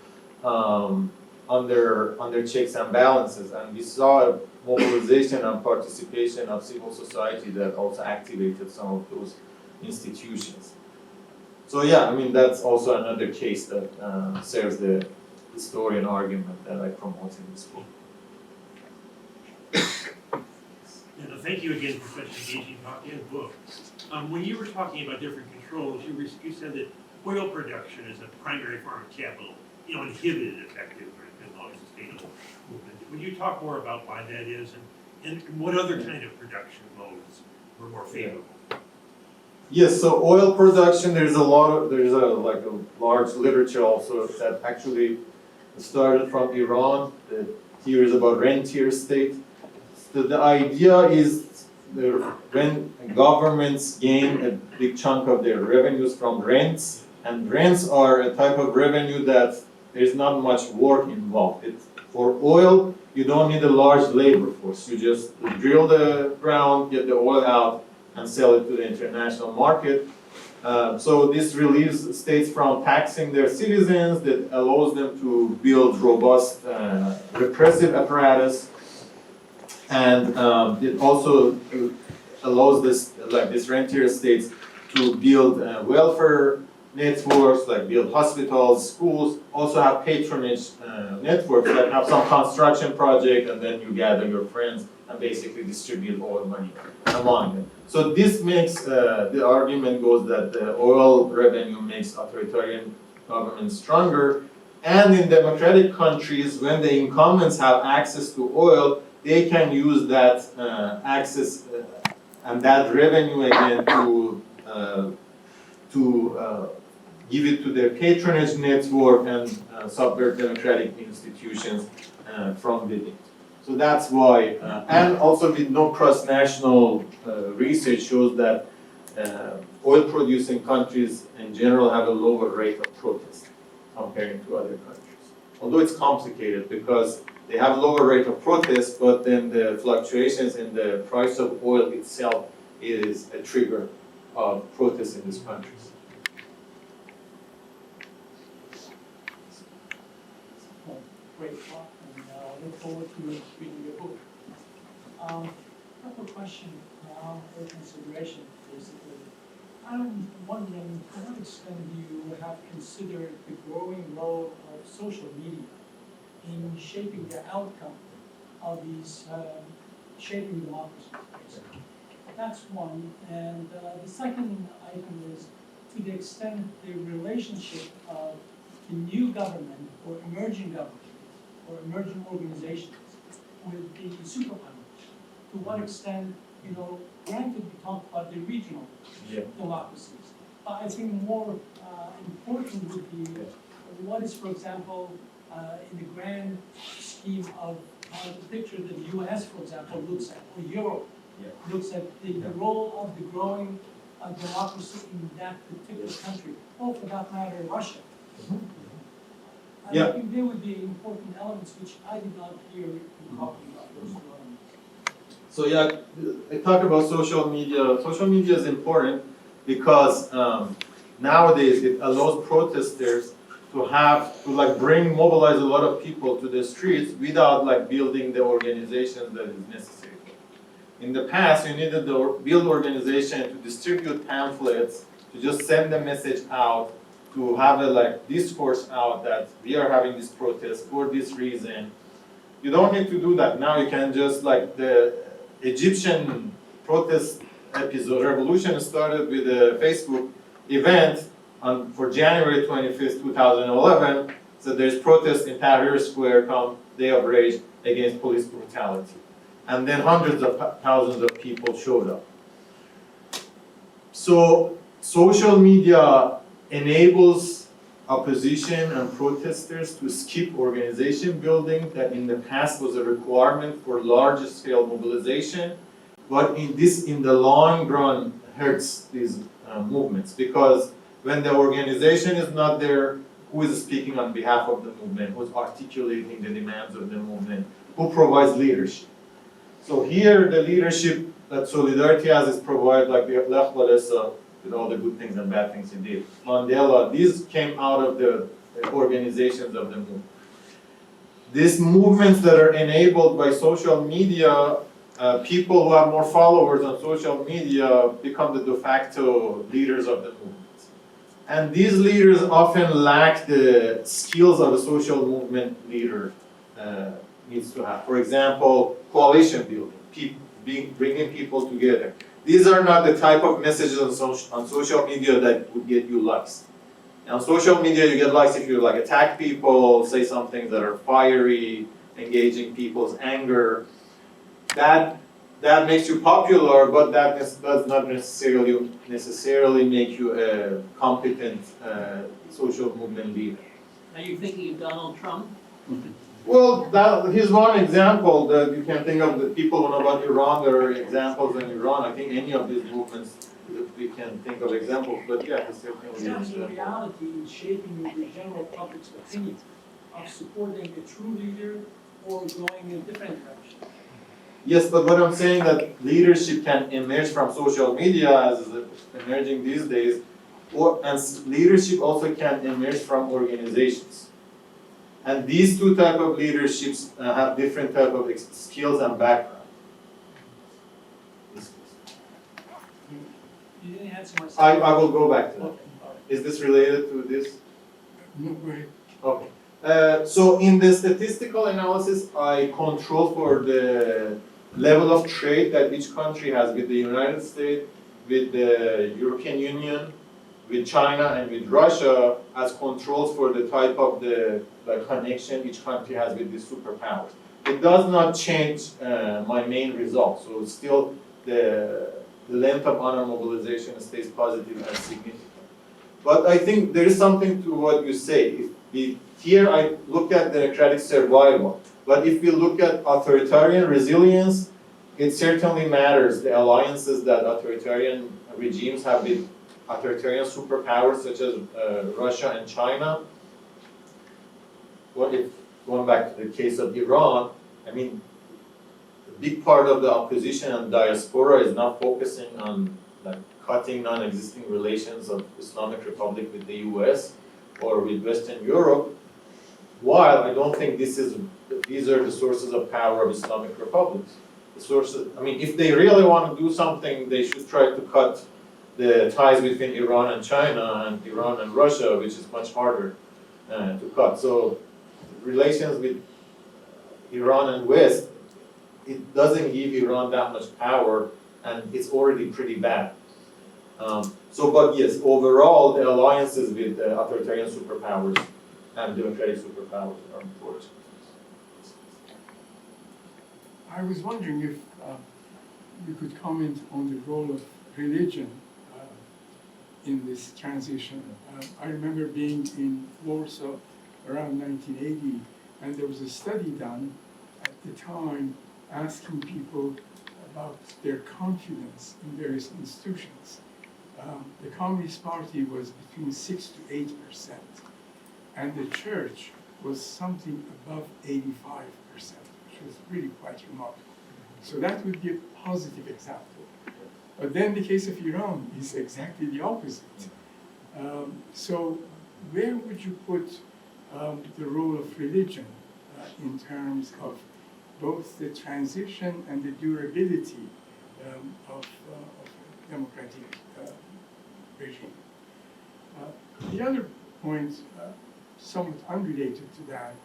under checks and balances, and we saw a mobilization and participation of civil society that also activated some of those institutions. So yeah, I mean, that's also another case that serves the historian argument that I promote in this book. Thank you again for such engaging talk and book. When you were talking about different controls, you said that oil production is a primary form of capital, inhibited effective and sustainable movement. Would you talk more about why that is, and what other kind of production modes were more favorable? Yes, so oil production, there's a large literature also that actually started from Iran. The theory is about rentier state. So the idea is when governments gain a big chunk of their revenues from rents, and rents are a type of revenue that there's not much work involved. For oil, you don't need a large labor force. You just drill the ground, get the oil out, and sell it to the international market. So this relieves states from taxing their citizens, that allows them to build robust repressive apparatus, and it also allows these rentier states to build welfare networks, like build hospitals, schools, also have patronage networks that have some construction project, and then you gather your friends and basically distribute oil money among them. So this makes, the argument goes that the oil revenue makes authoritarian governments stronger, and in democratic countries, when the incumbents have access to oil, they can use that access and that revenue again to give it to their patronage network and subvert democratic institutions from within. So that's why, and also with no cross-national research shows that oil-producing countries in general have a lower rate of protest comparing to other countries. Although it's complicated because they have lower rate of protest, but then the fluctuations in the price of oil itself is a trigger of protests in these countries. Great talk, and look forward to reading your book. Couple of questions now for consideration, basically. I'm wondering to what extent you have considered the growing role of social media in shaping the outcome of these shaping democracy, basically. That's one. And the second item is to the extent the relationship of the new government or emerging government or emerging organizations with the superpowers. To what extent, granted we talk about the regional democracies, but I think more important would be what is, for example, in the grand scheme of the picture that the US, for example, looks at, or Europe looks at the role of the growing democracy in that particular country, or for that matter, Russia. I think there would be important elements which I did not hear you talking about. Those two elements. So I talk about social media. Social media is important because nowadays it allows protesters to mobilize a lot of people to the streets without building the organizations that is necessary. In the past, you needed to build organization to distribute pamphlets, to just send the message out, to have a discourse out that we are having this protest for this reason, You don't need to do that. Now you can just, like the Egyptian protest episode, revolution started with a Facebook event for January 25th, 2011. So there's protest in Tahrir Square, come Day of Rage, against police brutality. And then hundreds of thousands of people showed up. So social media enables opposition and protesters to skip organization building that in the past was a requirement for large scale mobilization. But in the long run hurts these movements, because when the organization is not there, who is speaking on behalf of the movement, who's articulating the demands of the movement, who provides leadership? So here the leadership that Solidarity has is provided, like the Lech Walesa, with all the good things and bad things he did. Mandela, these came out of the organizations of the movement. These movements that are enabled by social media, people who have more followers on social media become the de facto leaders of the movement. And these leaders often lack the skills of a social movement leader needs to have. For example, coalition building, bringing people together. These are not the type of messages on social media that would get you likes. On social media, you get likes if you like attack people, say some things that are fiery, engaging people's anger. That makes you popular, but that does not necessarily make you a competent social movement leader. Are you thinking of Donald Trump? Well, here's one example that you can think of. The people who know about Iran, there are examples in Iran. I think any of these movements, we can think of examples, but yeah, it's certainly It sounds in reality in shaping the general public's opinion of supporting a true leader or going in a different direction. Yes, but what I'm saying that leadership can emerge from social media as is emerging these days, and leadership also can emerge from organizations. And these two type of leaderships have different type of skills and background. You didn't answer my I second. will go back to that. Okay, all right. Is this related to this? No, go ahead. Okay. So in the statistical analysis, I control for the level of trade that each country has with the United States, with the European Union, with China, and with Russia as controls for the type of the connection each country has with these superpowers. It does not change my main result. So still the length of honor mobilization stays positive and significant. But I think there is something to what you say. Here I look at democratic survival, but if we look at authoritarian resilience, it certainly matters. The alliances that authoritarian regimes have with authoritarian superpowers such as Russia and China. What if, going back to the case of Iran, I mean, a big part of the opposition and diaspora is not focusing on cutting non-existing relations of Islamic Republic with the US or with Western Europe, while I don't think these are the sources of power of Islamic republics. The sources, I mean, if they really want to do something, they should try to cut the ties between Iran and China and Iran and Russia, which is much harder to cut. So relations with Iran and West, it doesn't give Iran that much power, and it's already pretty bad. But yes, overall, the alliances with authoritarian superpowers and democratic superpowers are important. I was wondering if you could comment on the role of religion in this transition. I remember being in Warsaw around 1980, and there was a study done at the time asking people about their confidence in various institutions. The Communist Party was between 6 to 8%, and the church was something above 85%, which was really quite remarkable. So that would be a positive example. But then the case of Iran is exactly the opposite. So where would you put the role of religion in terms of both the transition and the durability of democratic regime? The other point, somewhat unrelated to that,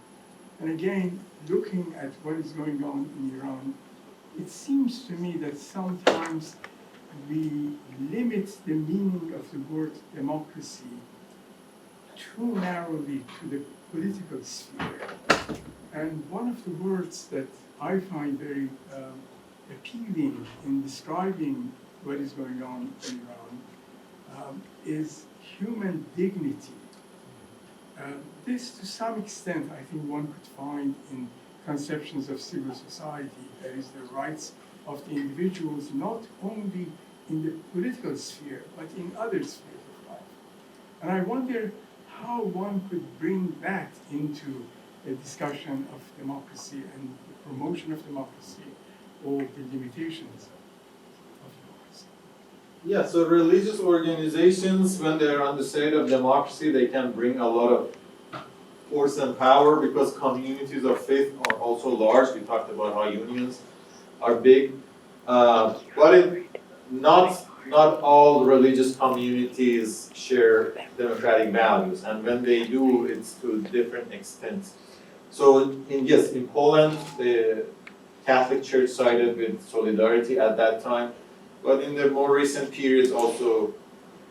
And again, looking at what is going on in Iran, it seems to me that sometimes we limit the meaning of the word democracy too narrowly to the political sphere. And one of the words that I find very appealing in describing what is going on in Iran is human dignity. This, to some extent, I think one could find in conceptions of civil society, that is the rights of the individuals, not only in the political sphere, but in other spheres of life. And I wonder how one could bring that into a discussion of democracy and the promotion of democracy or the limitations of democracy. Yeah, so religious organizations, when they're on the side of democracy, they can bring a lot of force and power because communities of faith are also large. We talked about how unions are big. But not all religious communities share democratic values, and when they do, it's to different extents. So in Poland, the Catholic Church sided with Solidarity at that time, but in the more recent periods also,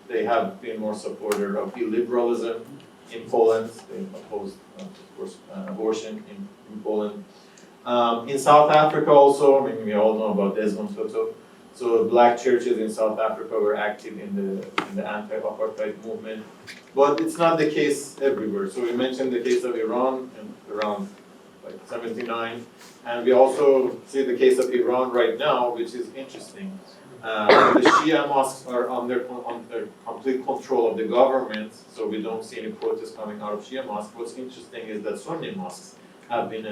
they have been more supporter of illiberalism in Poland. They opposed, of course, abortion in Poland. In South Africa also, I mean, we all know about Desmond Tutu. So black churches in South Africa were active in the anti-apartheid movement, but it's not the case everywhere. So we mentioned the case of Iran and around like 79, and we also see the case of Iran right now, which is interesting. The Shia mosques are under complete control of the government, so we don't see any protests coming out of Shia mosques. What's interesting is that Sunni mosques have been,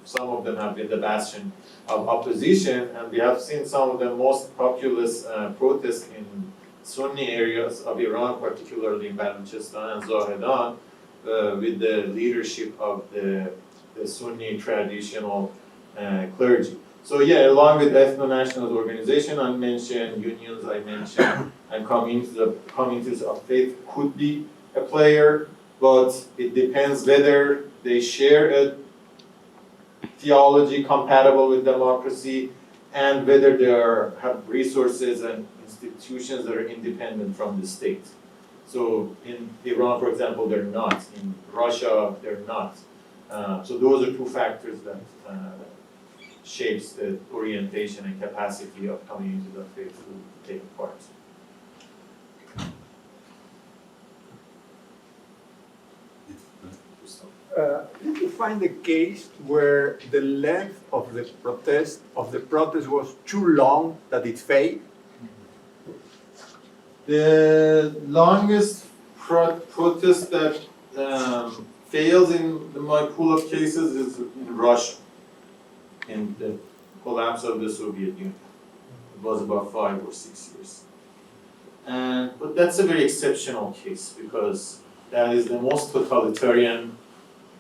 some of them have been the bastion of opposition, and we have seen some of the most populous protests in Sunni areas of Iran, particularly in Balochistan and Zahedan, with the leadership of the Sunni traditional clergy. So yeah, along with ethno-nationalist organization I mentioned, unions I mentioned, and communities of faith could be a player, but it depends whether they share a theology compatible with democracy and whether they have resources and institutions that are independent from the state. So in Iran, for example, they're not. In Russia, they're not. So those are two factors that shapes the orientation and capacity of communities of faith to take part. Did you find a case where the length of the protest was too long that it failed? The longest protest that fails in my pool of cases is in Russia, in the collapse of the Soviet Union. It was about 5 or 6 years. But that's a very exceptional case because that is the most totalitarian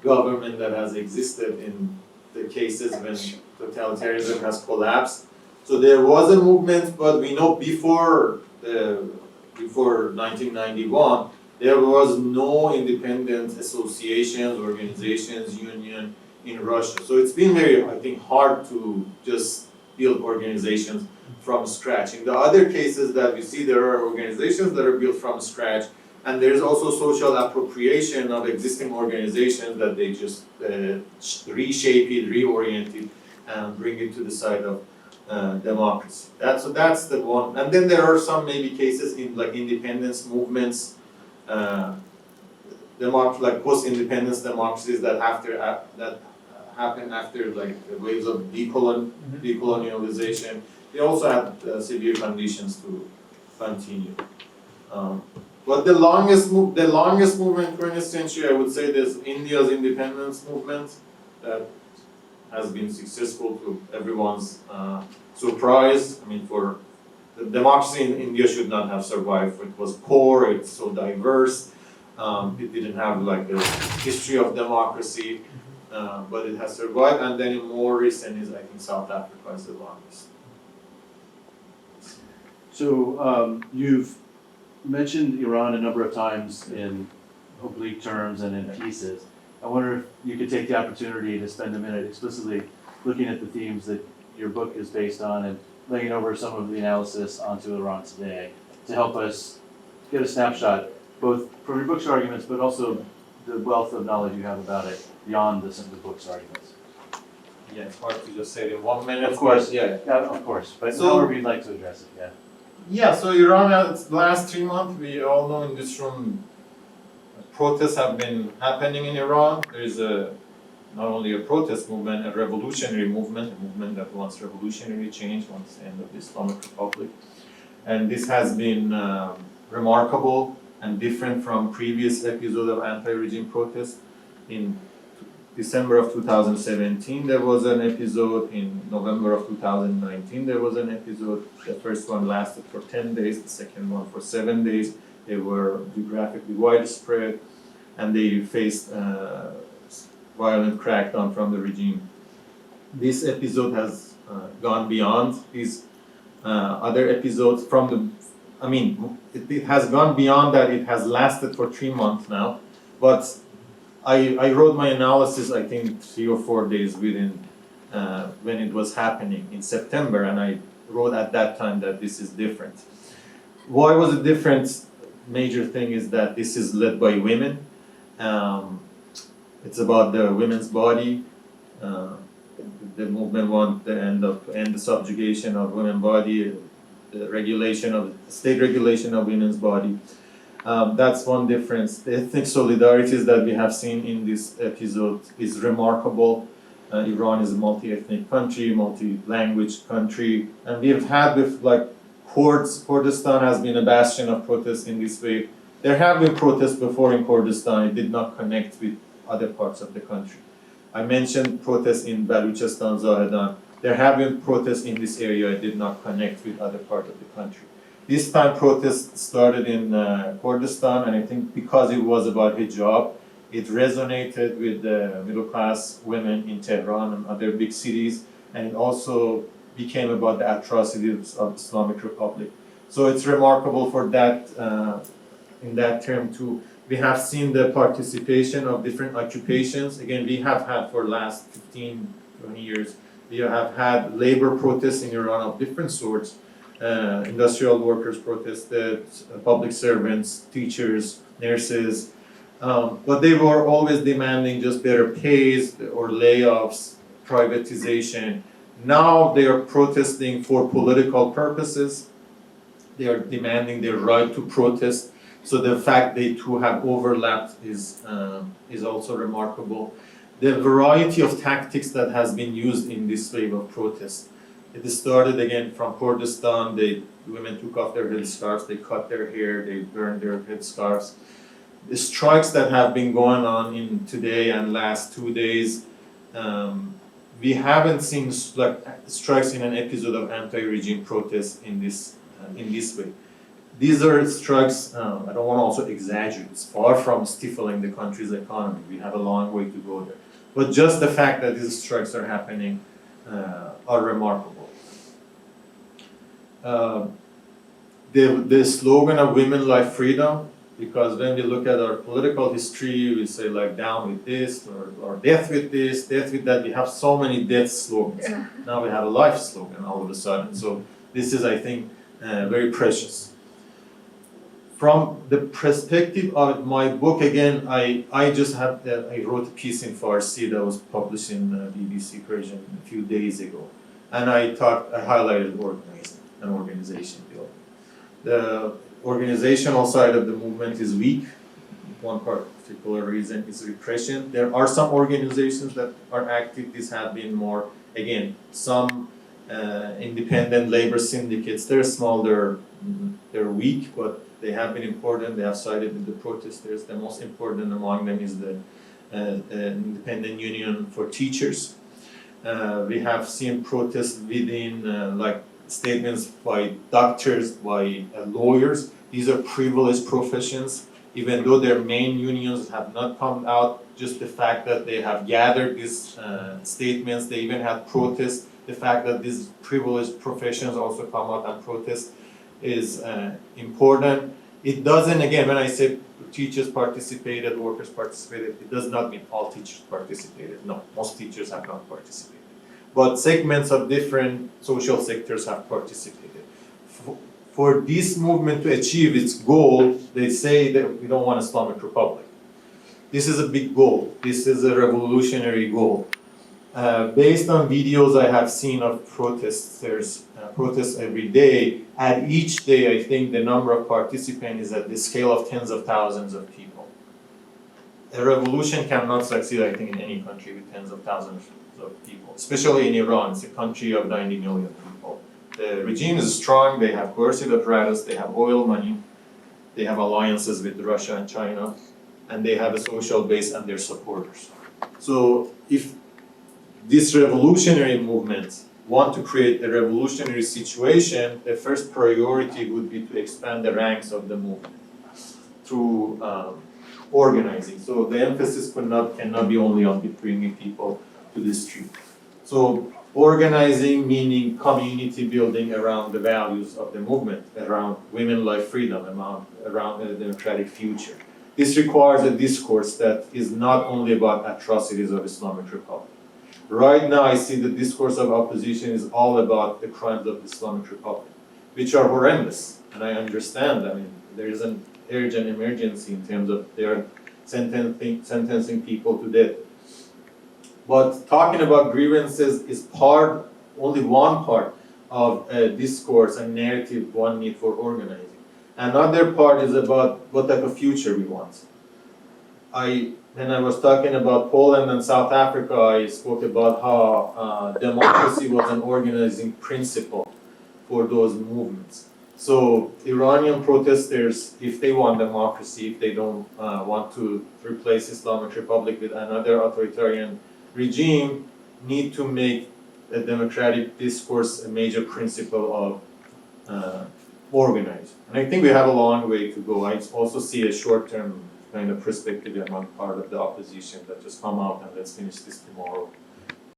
government that has existed in the cases when totalitarianism has collapsed. So there was a movement, but we know before 1991, there was no independent associations, organizations, union in Russia. So it's been very, I think, hard to just build organizations from scratch. In the other cases that we see, there are organizations that are built from scratch, and there's also social appropriation of existing organizations that they just reshape it, reorient it, and bring it to the side of democracy. That's the one. And then there are some maybe cases in like independence movements, like post-independence democracies that happen after like the waves of decolonialization. They also have severe conditions to continue. But the longest movement in 20th century, I would say, there's India's independence movement that has been successful to everyone's surprise. I mean, for the democracy in India should not have survived. It was poor, it's so diverse. It didn't have like a history of democracy, but it has survived. And then in more recent is, I think, South Africa is the longest. So you've mentioned Iran a number of times in oblique terms and in pieces. I wonder if you could take the opportunity to spend a minute explicitly looking at the themes that your book is based on and laying over some of the analysis onto Iran today to help us get a snapshot, both from your book's arguments, but also the wealth of knowledge you have about it beyond the book's arguments. Yeah, it's hard to just say it in 1 minute. Of course, Yeah. Yeah, of course, but So- however you'd like to address it, yeah. Yeah, so Iran, the last 3 months, we all know in this room, protests have been happening in Iran. There is not only a protest movement, a revolutionary movement, a movement that wants revolutionary change, wants the end of the Islamic Republic. And this has been remarkable and different from previous episodes of anti-regime protests. In December of 2017, there was an episode. In November of 2019, there was an episode. The first one lasted for 10 days, the second one for 7 days. They were geographically widespread, and they faced violent crackdown from the regime. This episode has gone beyond these other episodes from the, it has gone beyond that. It has lasted for 3 months now, but I wrote my analysis, I think 3 or 4 days within when it was happening in September, and I wrote at that time that this is different. Why was it different? Major thing is that this is led by women. It's about the women's body. The movement wants to end the subjugation of women's body, the state regulation of women's body. That's one difference. The ethnic solidarities that we have seen in this episode is remarkable. Iran is a multi-ethnic country, multi-language country, and we have had with Kurdistan has been a bastion of protests in this way. There have been protests before in Kurdistan. It did not connect with other parts of the country. I mentioned protests in Baluchistan, Zahedan. There have been protests in this area. It did not connect with other parts of the country. This time protests started in Kurdistan, and I think because it was about hijab, it resonated with the middle-class women in Tehran and other big cities, and it also became about the atrocities of the Islamic Republic. So it's remarkable for that, in that term too. We have seen the participation of different occupations. Again, we have had for the last 15, 20 years, we have had labor protests in Iran of different sorts. Industrial workers protested, public servants, teachers, nurses, but they were always demanding just better pays or layoffs, privatization. Now they are protesting for political purposes. They are demanding their right to protest. So the fact they two have overlapped is also remarkable. The variety of tactics that has been used in this wave of protest. It started again from Kurdistan. Women took off their headscarves, they cut their hair, they burned their headscarves. The strikes that have been going on in today and last 2 days, we haven't seen strikes in an episode of anti-regime protests in this way. These are strikes, I don't want to also exaggerate, it's far from stifling the country's economy. We have a long way to go there. But just the fact that these strikes are happening are remarkable. The slogan of women life freedom, because when we look at our political history, we say like down with this or death with this, death with that. We have so many death slogans. Now we have a life slogan all of a sudden. So this is, I think, very precious. From the perspective of my book, again, I wrote a piece in Farsi that was published in BBC Persian a few days ago, and I highlighted an organization building. The organizational side of the movement is weak. One particular reason is repression. There are some organizations that are active. These have been more, again, some independent labor syndicates. They're small, they're weak, but they have been important. They have sided with the protesters. The most important among them is the Independent Union for Teachers. We have seen protests within, like statements by doctors, by lawyers. These are privileged professions. Even though their main unions have not come out, just the fact that they have gathered these statements, they even had protests. The fact that these privileged professions also come out and protest is important. It doesn't, again, when I say teachers participated, workers participated, it does not mean all teachers participated. No, most teachers have not participated. But segments of different social sectors have participated. For this movement to achieve its goal, they say that we don't want Islamic Republic. This is a big goal. This is a revolutionary goal. Based on videos I have seen of protesters, protests every day, at each day I think the number of participants is at the scale of tens of thousands of people. A revolution cannot succeed, I think, in any country with tens of thousands of people, especially in Iran. It's a country of 90 million people. The regime is strong, they have coercive apparatus, they have oil money, they have alliances with Russia and China, and they have a social base and their supporters. So if this revolutionary movement want to create a revolutionary situation, the first priority would be to expand the ranks of the movement through organizing. So the emphasis cannot be only on bringing people to the street. So organizing meaning community building around the values of the movement, around women, life, freedom, around a democratic future. This requires a discourse that is not only about atrocities of Islamic Republic. Right now, I see the discourse of opposition is all about the crimes of the Islamic Republic, which are horrendous. And I understand, I mean, there is an urgent emergency in terms of their sentencing people to death. But talking about grievances is only one part of a discourse and narrative one need for organizing. Another part is about what type of future we want. When I was talking about Poland and South Africa, I spoke about how democracy was an organizing principle for those movements. So Iranian protesters, if they want democracy, if they don't want to replace Islamic Republic with another authoritarian regime, need to make a democratic discourse a major principle of organizing. And I think we have a long way to go. I also see a short-term kind of perspective among part of the opposition that just come out and let's finish this tomorrow.